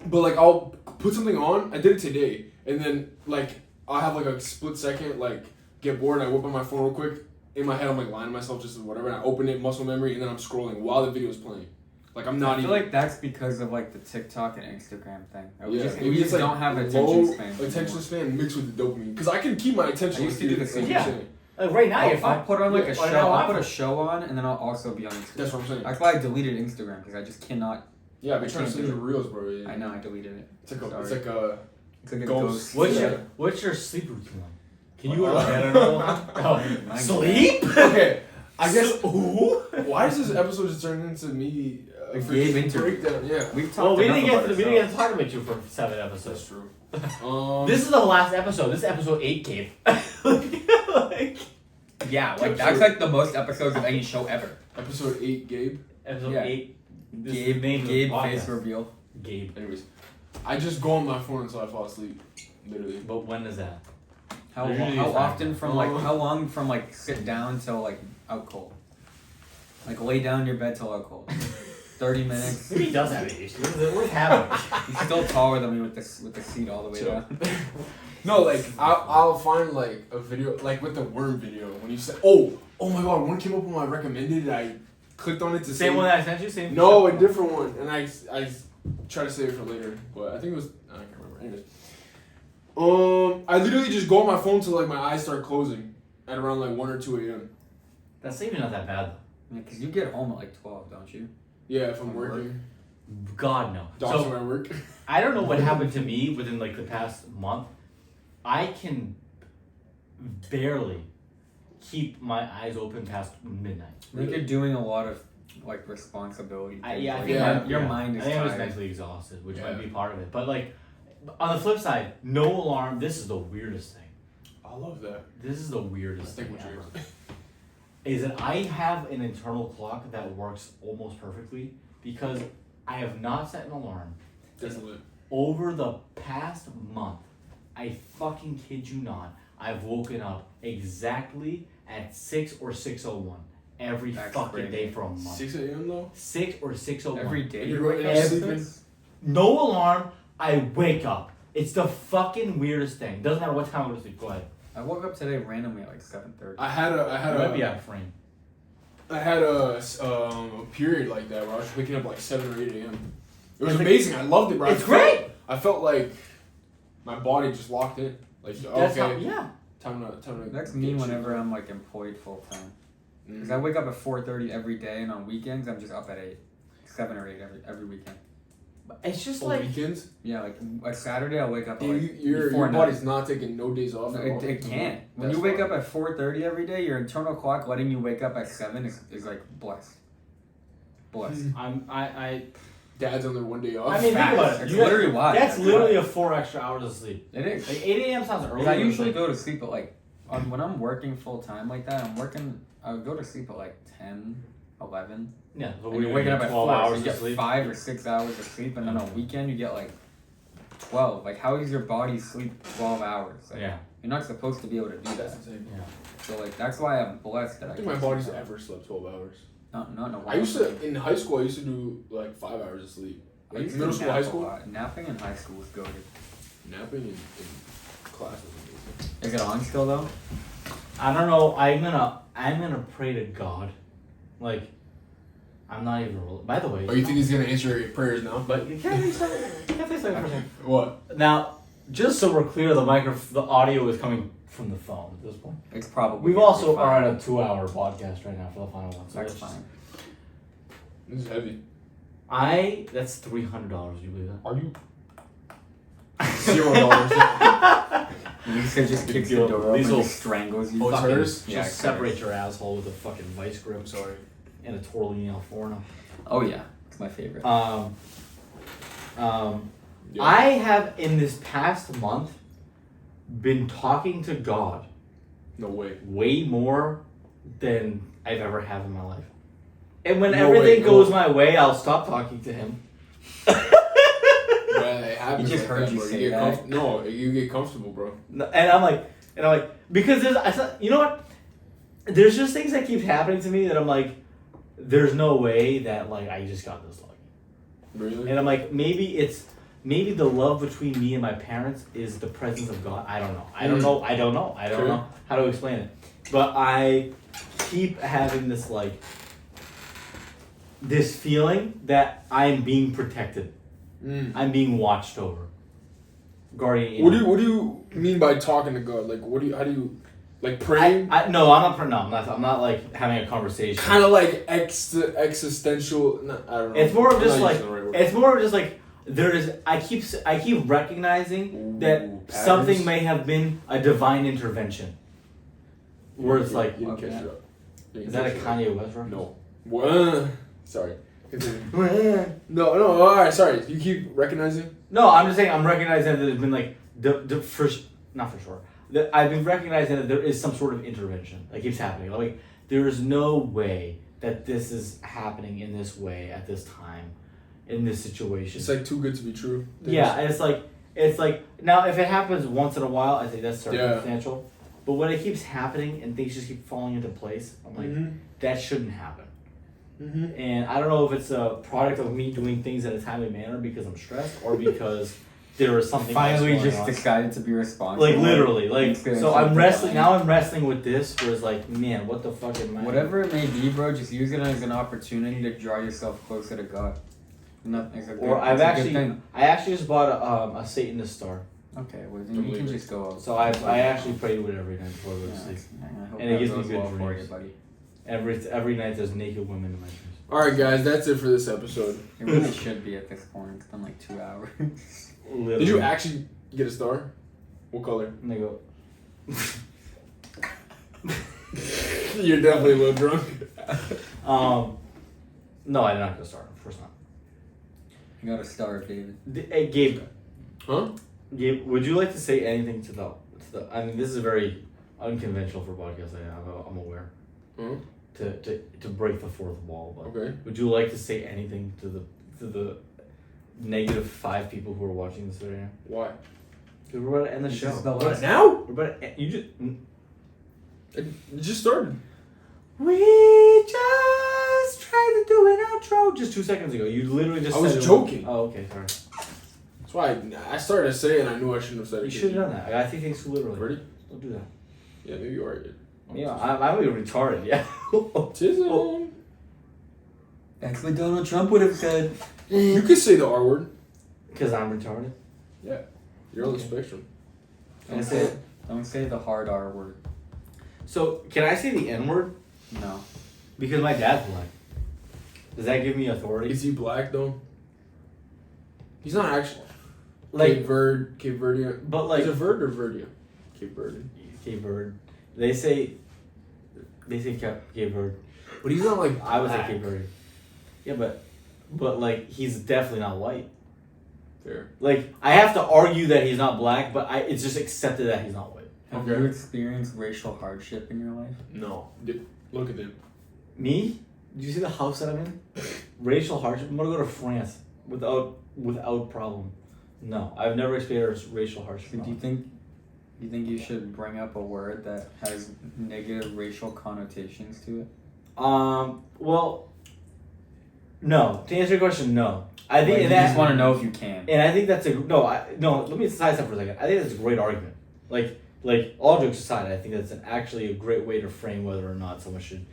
But like I'll put something on. I did it today, and then like I'll have like a split second like get bored and I whip on my phone real quick. In my head I'm like lying to myself just whatever, and I open it, muscle memory, and then I'm scrolling while the video is playing. Like I'm not I feel even. like that's because of like the TikTok and Instagram thing. We Yeah, just, maybe we it's just like don't have low attention span. attention span mixed with the dopamine. Because I can keep my attention. I used to do the like same. you're Yeah. saying. Like right now, you're I'll fine. put on like a Yeah, show. right now, I'll I'm put a fine. show on, and then I'll also be on Instagram. That's what I'm saying. That's why I deleted Instagram because I just cannot. Yeah, I've been I trying to can't send do you reels, bro. Yeah. I know I deleted it. It's like a, Sorry. it's like a It's like a ghost. ghost. What's your sleep routine like? Can you Mine- sleep? Okay, I guess. Why is this episode just turning into me? A freaking Gabe interview. breakdown. Yeah, We've talked Well, we enough didn't get about to, we didn't get ourselves. to talk about you for 7 episodes. that's true. This is the last episode. This is episode 8, Gabe. like, Yeah, like that's like the most episodes of any show ever. episode 8, Gabe. episode Yeah. 8. This is Gabe, the name of the Gabe podcast. face reveal. Gabe. Anyways, I just go on my phone until I fall asleep. Literally. But when is that? How Usually how it's often not. from like how long from like sit down till like out cold? Like lay down in your bed till out cold. 30 minutes. Maybe he does have an issue. It's worth having. He's still taller than me with the seat all the way Chill. down. No, like I'll find like a video like with the worm video when you said oh my god, one came up on my recommended and I clicked on it to Same save. one that I sent you? Same? No, a different one, and I try to save it for later, but I think it was I can't remember. Anyways, I literally just go on my phone till like my eyes start closing at around like 1 or 2 a.m. That's even not that bad Yeah, cause you get home at like 12, don't you? Yeah, if I'm From working, though. God no. dogs So when I work. I don't know what happened to me within like the past month. I can barely keep my eyes open past midnight. I think you're doing a lot of like responsibility. I things. think Like, Yeah. your mind is I think I was tired. mentally exhausted, which Yeah. might be part of it. But like, on the flip side, no alarm. This is the weirdest thing. I love that. This is the weirdest I think thing what's ever. yours. Is that I have an internal clock that works almost perfectly because I have not set an alarm. That's lit. Over the past month, I fucking kid you not, I've woken up exactly at 6 or 6:01 every That's fucking crazy. day for a month. 6 a.m. though. 6 or 6:01 Every day. And you're you waking wake up up sleeping? six? No alarm. I wake up. It's the fucking weirdest thing. Doesn't matter what time I go to sleep. Go ahead. I woke up today randomly at like 7:30. I had You might be out of frame. a period like that where I was waking up like 7 or 8 a.m. It was It's like- amazing. I loved it, bro. It's great. I felt like my body just locked in. Like That's okay, how, yeah. time to. That's get me shit whenever done. I'm like employed full time. Mhm. Because I wake up at 4:30 every day, and on weekends I'm just up at 8, 7 or 8 every weekend. It's just On like weekends. Yeah, like Saturday I'll wake up at Dude, like your before body's 9. not taking no days off. No, at all. it can't. When That's you wake fine. up at 4:30 every day, your internal clock letting you wake up at 7 is like blessed. Blessed. I Dad's on their 1 day off. mean, think Facts. about it. That's You got- literally why. That's That's literally why. a 4 extra hours of sleep. It is. Like 8 a.m. sounds early. Because I but usually like- go to sleep at like when I'm working full time like that. I would go to sleep at like 10, 11. Yeah, so And you're we waking up at 12 4, so hours you get of sleep. 5 or 6 hours of sleep, and then on a weekend you get like 12. Like, how does your body sleep 12 hours? Like, Yeah, you're not supposed to be able to do That's that. insane. yeah. So like that's why I'm blessed that I I think my can body's sleep. ever slept 12 hours. Not in a while. I used to in high school. I used to do like 5 hours of sleep. I Like used middle to school, nap high a school. lot. Napping in high school was goated. Napping in class was amazing. Is it on still though? I don't know. I'm gonna pray to God. Like, I'm not even. By the way. Oh, you think he's gonna answer your prayers now? But you can't say something. You can't say something for a second. What? Now, just so we're clear, the audio is coming from the phone at this point. It's probably. We gonna also be are fine. on a 2-hour podcast right now for the final one. So That's let's just- fine. This is heavy. That's $300. You believe that? Are you? $0. Lisa just kicks the door open and strangles you. Oh, it's Fucking hers? she'll separate your asshole with a fucking vice grip. Sorry. And a tortellini al forno. Oh yeah, it's my favorite. Yeah. I have in this past month been talking to God No way. way more than I've ever had in my life. And when No everything way, goes no. my way, I'll stop talking to him. Well, it happens. He just like heard that, you bro. say get that. No, you get comfortable, bro. And I'm like, because you know what? There's just things that keep happening to me that I'm like, there's no way that like I just got this lucky. Really? And I'm like, maybe the love between me and my parents is the presence of God. I don't know. I don't Sure. know how to explain it. But I keep having this like this feeling that I'm being protected. I'm being watched over. Guardian. What do you mean by talking to God? Like, how do you, like praying? No, I'm not like having a conversation. Kind of like existential. No, I don't know. It's more of just I'm not like using the right word. it's more of just like there is. I keep recognizing that Patterns. something may have been a divine intervention. Where it's like, You didn't okay. catch it up. You didn't is that a catch it up. Kanye West reference? No. What? Sorry. Continue. No. All right. Sorry. You keep recognizing. No, I'm just saying I'm recognizing that there's been like not for sure. That I've been recognizing that there is some sort of intervention that keeps happening. Like there is no way that this is happening in this way at this time, in this situation. It's like too good to be true. Yeah, and it's like now if it happens once in a while, I think that's circumstantial. But when it keeps happening and things just keep falling into place, I'm like, that shouldn't happen. And I don't know if it's a product of me doing things in a timely manner because I'm stressed or because there is something Finally, else going just on. decided to be responsible. Like literally, like Experience so I'm something wrestling divine. now. I'm wrestling with this, where it's like, man, what the fuck am I? Whatever it may be, bro, just use it as an opportunity to draw yourself closer to God. It's a good, Or it's a good thing. I actually just bought a Satanist star. Okay, well then you can just go out. So I actually pray with it every night before I go to sleep. I hope And it that gives me goes good well for dreams. you, buddy. Every night there's naked women in my dreams. All right, guys. That's it for this episode. It really should be at this point. It's been like 2 hours. Literally. Did you actually get a star? What color? And they go. You're definitely a little drunk. No, I did not get a star. Of course not. You got a star, David. Hey, Gabe. Huh? Gabe, would you like to say anything to the? I mean, this is very unconventional for podcasts. I'm aware. Huh? To break the fourth wall, but Okay. would you like to say anything to the negative 5 people who are watching this right now? Why? Because we're about to end the This show. is the What, last. now? We're about to, you just. It just started. We just tried to do an outro just 2 seconds ago. You literally just. I was said it. joking. Oh, okay, sorry. That's why I started to say it and I knew I shouldn't have said it. You should have done that. I take things too literally. Ready? Don't do that. Yeah, maybe you are. Yeah, I'm really retarded. Yeah. Tism. That's what Donald Trump would have said. You could say the R word. Because I'm retarded. Yeah. You're on the spectrum. Don't say the hard R word. So can I say the N word? No. Because my dad's black. Does that give me authority? Is he black though? He's not actually. Like, Cape Verdean. but like Is it Verd or Verdia? Cape Verde. Cape Verde. They say Cape Verde. But he's not like. I would say black. Cape Verde. Yeah, but like he's definitely not white. Fair. Like I have to argue that he's not black, but it's just accepted that he's not white. Have Okay. you experienced racial hardship in your life? No. Look at him. Me? Did you see the house that I'm in? Racial hardship. I'm gonna go to France without problem. No, I've never experienced racial hardship. So do you think you should bring up a word that has negative racial connotations to it? Well, no. To answer your question, no. I think Like, you that just want to know if you can. and I think that's no. Let me sidestep for a second. I think that's a great argument. Like all jokes aside, I think that's actually a great way to frame whether or not someone should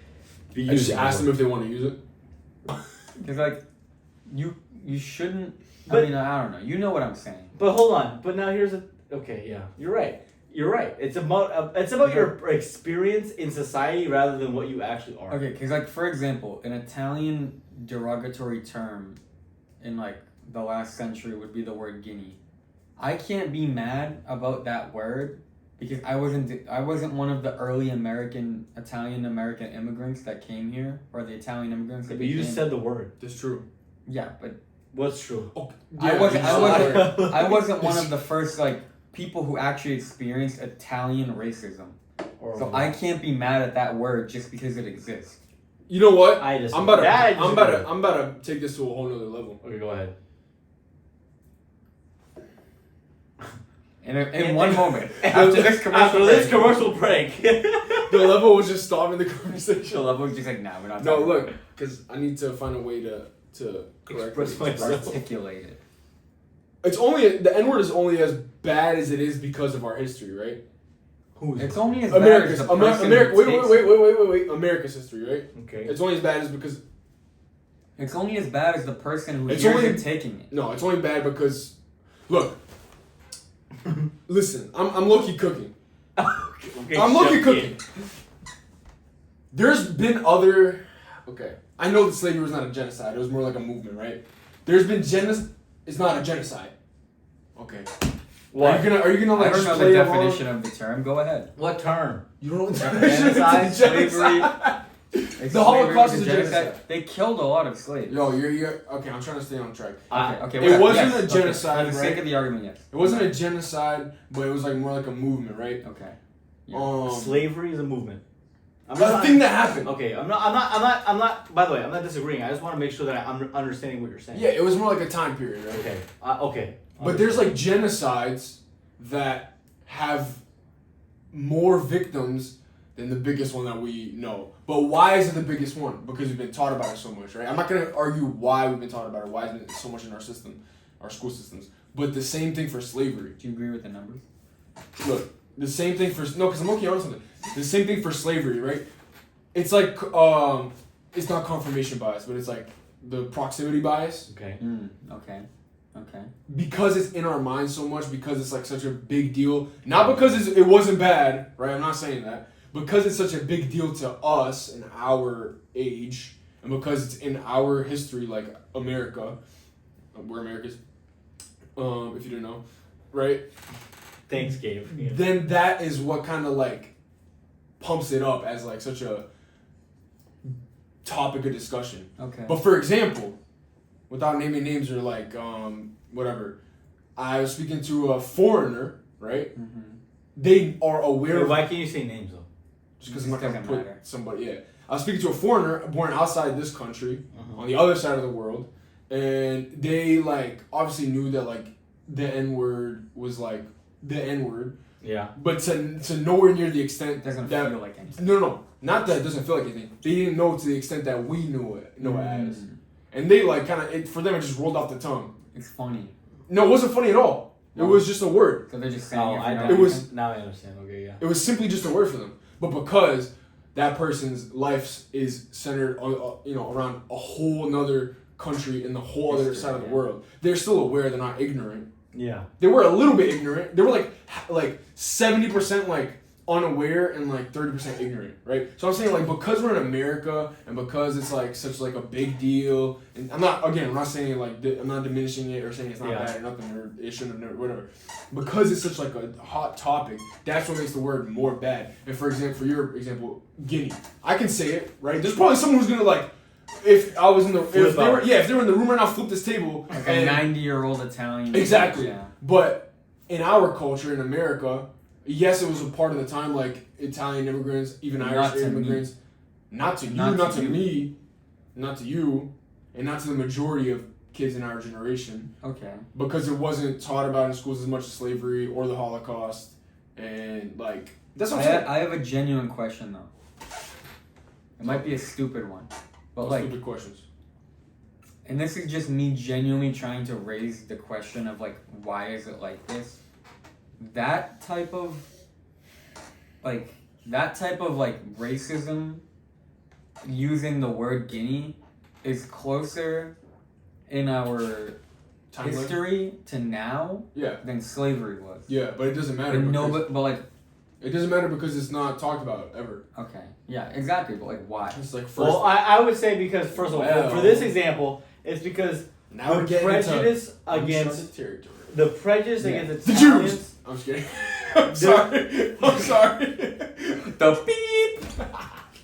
be I just using asked the them word. if they want to use it. Because like, you shouldn't. But- I mean, I don't know. You know what I'm saying. But hold on. But now here's okay. Yeah, you're right. You're right. It's about your experience in society rather than what you actually are. Okay, because like for example, an Italian derogatory term in like the last century would be the word guinea. I can't be mad about that word because I wasn't one of the early Italian American immigrants that came here, or the Italian immigrants that But you just came. said the word. That's true. Yeah, but What's true? Oh, I yeah, wasn't. you I said wasn't. it. I wasn't one of the first people who actually experienced Italian racism. Or So I can't be mad at that word just because it exists. You know what? I just. I'm about to take this to a whole nother level. Okay, go ahead. In one moment, after this commercial break, The level was just stopping the conversation. the level was just like, nah, we're not. No, talking look, about it. because I need to find a way to correctly Express myself. Articulate it. It's only the N word is only as bad as it is because of our history, right? Who's It's only as America's bad as the person who wait. America's history, right? Okay. It's only as bad as because It's only as bad as the person who It's hears only- it taking it. no, it's only bad because look. Listen, I'm low-key cooking. Okay, I'm low-key Chef cooking. Gabe. There's been other. Okay, I know that slavery was not a genocide. It was more like a movement, right? There's been It's not a genocide. Okay. What? Are you gonna I like don't know play the along? definition of the term. Go ahead. What term? You don't know what Genocide, slavery. The Holocaust is a genocide. They killed a lot of slaves. Yo, you're okay. I'm trying to stay on track. Okay, It whatever. wasn't Yes, a okay. genocide, For the sake right? of the argument, yes. It wasn't a genocide, but it was like more like a movement, right? Okay. Yeah. Slavery is a movement. I'm A thing that happened. Okay, I'm not. By the way, I'm not disagreeing. I just want to make sure that I'm understanding what you're saying. Yeah, it was more like a time period, right? Okay. Okay. But there's like genocides that have more victims than the biggest one that we know. But why is it the biggest one? Because we've been taught about it so much, right? I'm not gonna argue why we've been taught about it, why it's been so much in our system, our school systems. But the same thing for slavery. Do you agree with the numbers? Look, the same thing for because I'm looking on something. The same thing for slavery, right? It's like it's not confirmation bias, but it's like the proximity bias. Okay. Okay. Okay. Because it's in our minds so much, because it's like such a big deal. Not because it wasn't bad, right? I'm not saying that. Because it's such a big deal to us in our age, and because it's in our history, like America, we're Americans. If you didn't know, right? Thanks, Gabe. Yeah. Then that is what kind of like pumps it up as like such a topic of discussion. Okay. But for example, without naming names or like whatever, I was speaking to a foreigner, right? Mm-hmm. They are aware Wait, of why can't you say names though? just because I'm not gonna Doesn't put matter. somebody. Yeah, I was speaking to a foreigner born outside this country, on the other side of the world, and they like obviously knew that like the N word was like the N word, Yeah. but to nowhere near the extent It doesn't that feel like anything. no, not that it doesn't feel like anything. They didn't know to the extent that we know it as, and they like kind of for them it just rolled off the tongue. It's funny. No, it wasn't funny at all. It was just a word. So they're just saying Oh, it for I no know. It was- reason? Now I understand. Okay, yeah. It was simply just a word for them. But because that person's life is centered on, around a whole nother country in the whole other History, side of the yeah. world, they're still aware. They're not ignorant. Yeah. They were a little bit ignorant. They were like 70% like unaware and like 30% ignorant, right? So I'm saying like because we're in America and because it's like such like a big deal, and I'm not saying like I'm not diminishing it or saying it's not Yeah. bad or nothing or it shouldn't have never whatever. Because it's such like a hot topic, that's what makes the word more bad. And for your example, Guinea, I can say it, right? There's probably someone who's gonna like. If I was in the if they were in the room right now, flip this table. Like a 90-year-old Italian. Exactly. Yeah. But in our culture in America, yes, it was a part of the time, like Italian immigrants, even Not Irish to immigrants. me. Not to you, Not not to to you. me, not to you, and not to the majority of kids in our generation. Okay. Because it wasn't taught about in schools as much as slavery or the Holocaust. And, like, that's what I'm saying. I have a genuine question, though. It might be a stupid one. But, like, Stupid questions. and this is just me genuinely trying to raise the question of, like, why is it like this? That type of racism using the word Guinea is closer in our Timeline? history to now Yeah. than slavery was. Yeah, but it doesn't matter. But no, because- but like, it doesn't matter because it's not talked about ever. okay, yeah, exactly. But like, why? It's like first. Well, I would say because first of all, Well. for this example, it's because now the we're getting into prejudice against uncharted territory. the prejudice Yeah. against The Italians. Jews. I'm just kidding. I'm sorry. The beep.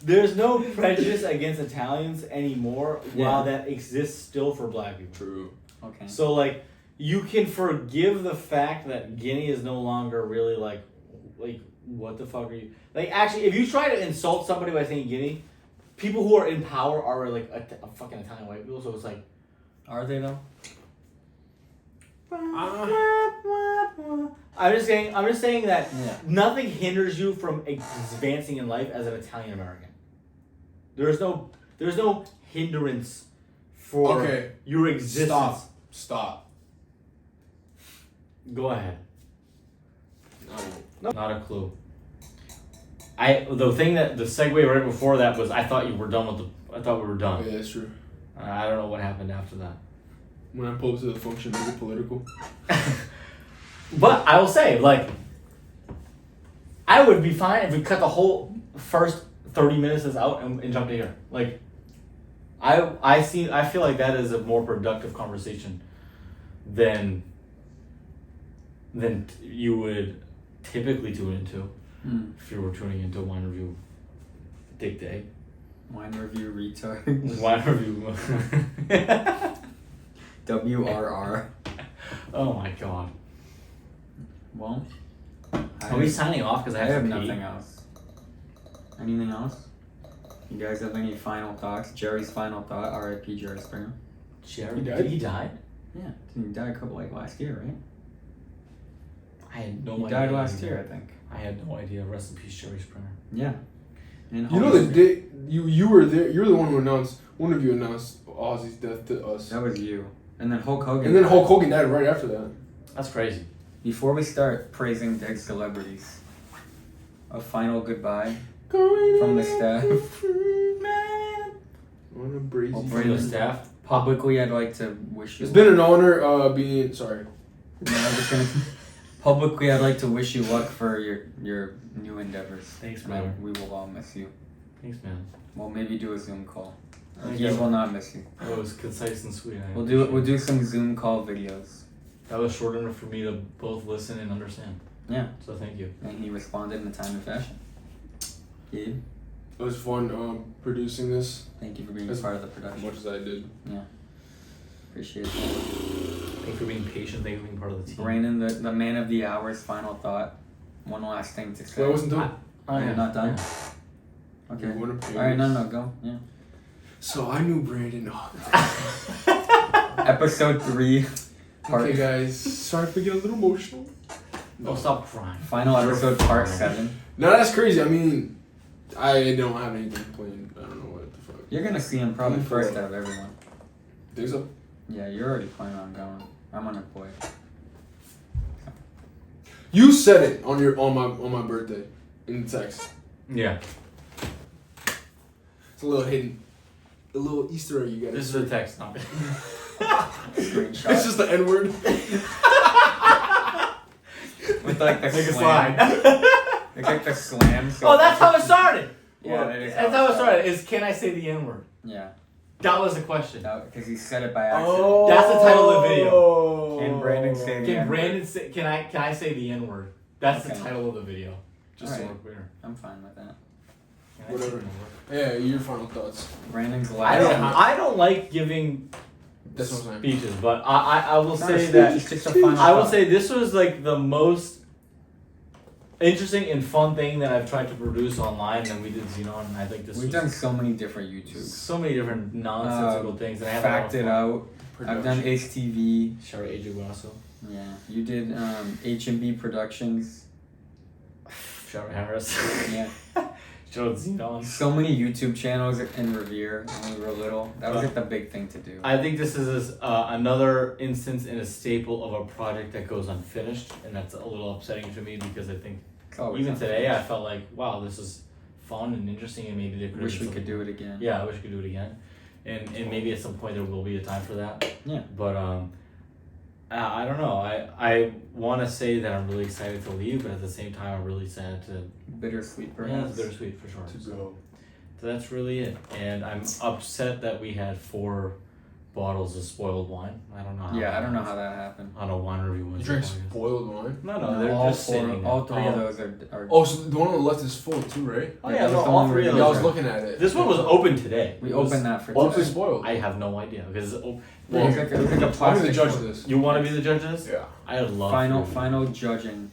There's no prejudice against Italians anymore, while that exists still for black people. True. Okay. So like, you can forgive the fact that Guinea is no longer really like what the fuck are you like? Actually, if you try to insult somebody by saying Guinea, people who are in power are like a fucking Italian white people. So it's like, Are they though? I'm just saying that Yeah. nothing hinders you from advancing in life as an Italian American. There's no hindrance for your existence. Stop. Go ahead. No. Not a clue. The segue right before that was I thought we were done. Yeah, that's true. I don't know what happened after that. When I pull up to the function, make it political. But I will say, like, I would be fine if we cut the whole first 30 minutes out and jumped to here. Like, I feel like that is a more productive conversation than you would typically tune into if you were tuning into Wine Review Dig Day. Wine review retard. Wine Review. WRR. Oh my god. Well, Are we signing off? Because I I have to nothing pee. else. Anything else? You guys have any final thoughts? Jerry's final thought. R.I.P. Jerry Springer. Jerry, He died? he died? Yeah, didn't he die a couple last year, right? I had no He idea. died last year, I think. I had no idea. Rest in peace, Jerry Springer. Yeah. And You know the day you were there. You were the one who announced. One of you announced Ozzy's death to us. That was you. And then Hulk Hogan. And then Hulk Hogan died right after that. That's crazy. Before we start praising dead celebrities, a final goodbye From the staff. On a breezy. Oh, For the staff. Publicly, I'd like to wish you. It's been an honor being. Sorry. No, I'm just gonna. Publicly, I'd like to wish you luck for your new endeavors. Thanks, And brother. we will all miss you. Thanks, man. We'll maybe do a Zoom call. Thank He you. will not miss you. That was concise and sweet. We'll do some Zoom call videos. That was short enough for me to both listen and understand. Yeah. So thank you. And he responded in a timely fashion. Gabe, It was fun producing this thank you for being As part of the as production. much as I did. Yeah. Appreciate it. Thank you for being patient. Thank you for being part of the team. Brandon, the man of the hour's final thought. One last thing to say. So I wasn't done. Oh, You're not done? Yeah. Okay. You wanna pay Alright, us? no, go. Yeah. So I knew Brandon. Episode 3. Okay, guys. Sorry if we get a little emotional. Oh, stop crying. Final episode, part 7. No, that's crazy. I mean, I don't have anything planned. I don't know what the fuck. You're gonna see him probably I'm first for it. out of everyone. Think so? Yeah, you're already planning on going. I'm unemployed. You said it on my birthday in the text. Yeah. It's a little Easter egg you got. This is a text, not Screenshot. It's just the N word. With like the Make a slam. slide. It's like the slam. So Oh, that's how it started. Yeah, that is That's how it started. Is can I say the N word? Yeah. That was the question. Because he said it by accident. That's the title of the video. Can Brandon say the Can N-word? Brandon say? Can I say the N word? That's the Okay. title of the video. Just so Alright. we're clear. I'm fine with that. Can I say Whatever. the N-word? Yeah, your final thoughts. Brandon's I last. don't like giving That's what I'm saying. speeches, but I will Not a say speech, that it's just a final I will thought. say this was like the most interesting and fun thing that I've tried to produce online, and we did Xenon, and I think this We've was done so many different YouTubes. so many different nonsensical things, and I haven't Fact it out. I've done HTV. Shout out AJ Guasso. Yeah. You did H&B Productions. Shout out Harris. Yeah. Shout out Xenon. So many YouTube channels in Revere when we were little. That was like the big thing to do. I think this is another instance in a staple of a project that goes unfinished, and that's a little upsetting to me because I think It's always even fun. today I felt like, wow, this is fun and interesting, and maybe they could Wish we could do it again. Yeah, I wish we could do it again, and maybe at some point there will be a time for that. Yeah. But I don't know. I want to say that I'm really excited to leave, but at the same time I'm really sad to. Bittersweet, Yeah, perhaps. it's bittersweet for sure. To go. So that's really it, and I'm upset that we had 4 bottles of spoiled wine. I don't know. I don't know how that happened. On a wine review. You drink spoiled wine? No, they're all just sitting. all three of those are. Oh, so the one on the left is full too, right? Oh Yeah, yeah, that no, was the all one three we of Yeah, I those. was looking at it. This one was open today. We It was- opened that for What's today. spoiled? I have no idea because It was like a I'm the plastic. judge of this. you want to be the judge of this. Yeah. I would love. for you. Final judging.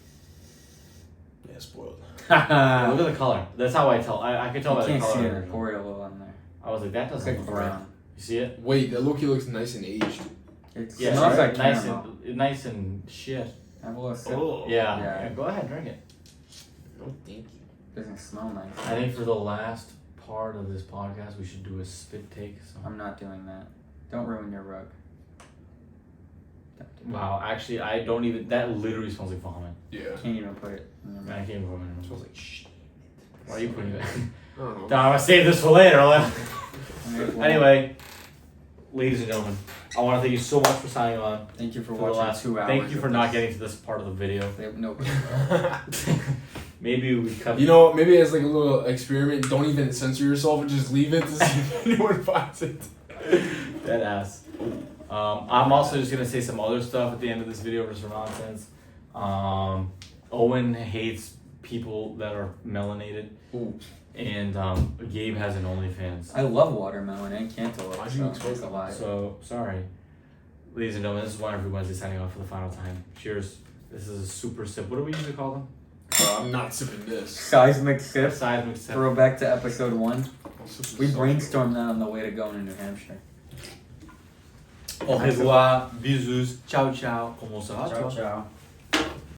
Yeah, spoiled. Yeah, look at the color. That's how I tell. I can tell You by the can't color. see of it. the original. Pour it a little on there. I was like, that It's doesn't like look right. brown. You see it? Wait, that Loki looks nice and aged. It Yeah, smells right? like nice caramel. nice and shit. Have a little sip. Yeah. Yeah. Go ahead, drink it. Oh, thank you. Doesn't smell nice. I think for the last part of this podcast, we should do a spit take. So. I'm not doing that. Don't ruin your rug. Don't do Wow, actually, I don't even. That literally smells like vomit. Yeah. that. Can't even put it in your Man, I mouth. can't even put it in. It my smells mouth. like shit. Why are you putting it? I don't know. I'm gonna save this for later. Alright, well, Anyway, ladies and gentlemen, I want to thank you so much for signing on. thank you for For the watching last 2 hours. Thank you for of not this. getting to this part of the video. No. Maybe we cut. You know, maybe as like a little experiment, don't even censor yourself and just leave it to see if anyone finds it. Dead ass. I'm also just gonna say some other stuff at the end of this video just for nonsense. Owen hates people that are melanated, Ooh. and Gabe has an OnlyFans. I love watermelon and cantaloupe. Why'd you so expose it's a lie. So sorry, ladies and gentlemen. This is Wonderful Wednesday signing off for the final time. Cheers. This is a super sip. What do we usually call them? I'm not sipping this. Seismic sip. Seismic sip. Throwback to episode 1. I'll sip this We soda. brainstormed that on the way to going to New Hampshire. Au revoir. Bisous. Ciao ciao. Comment ça va, toi? Ciao.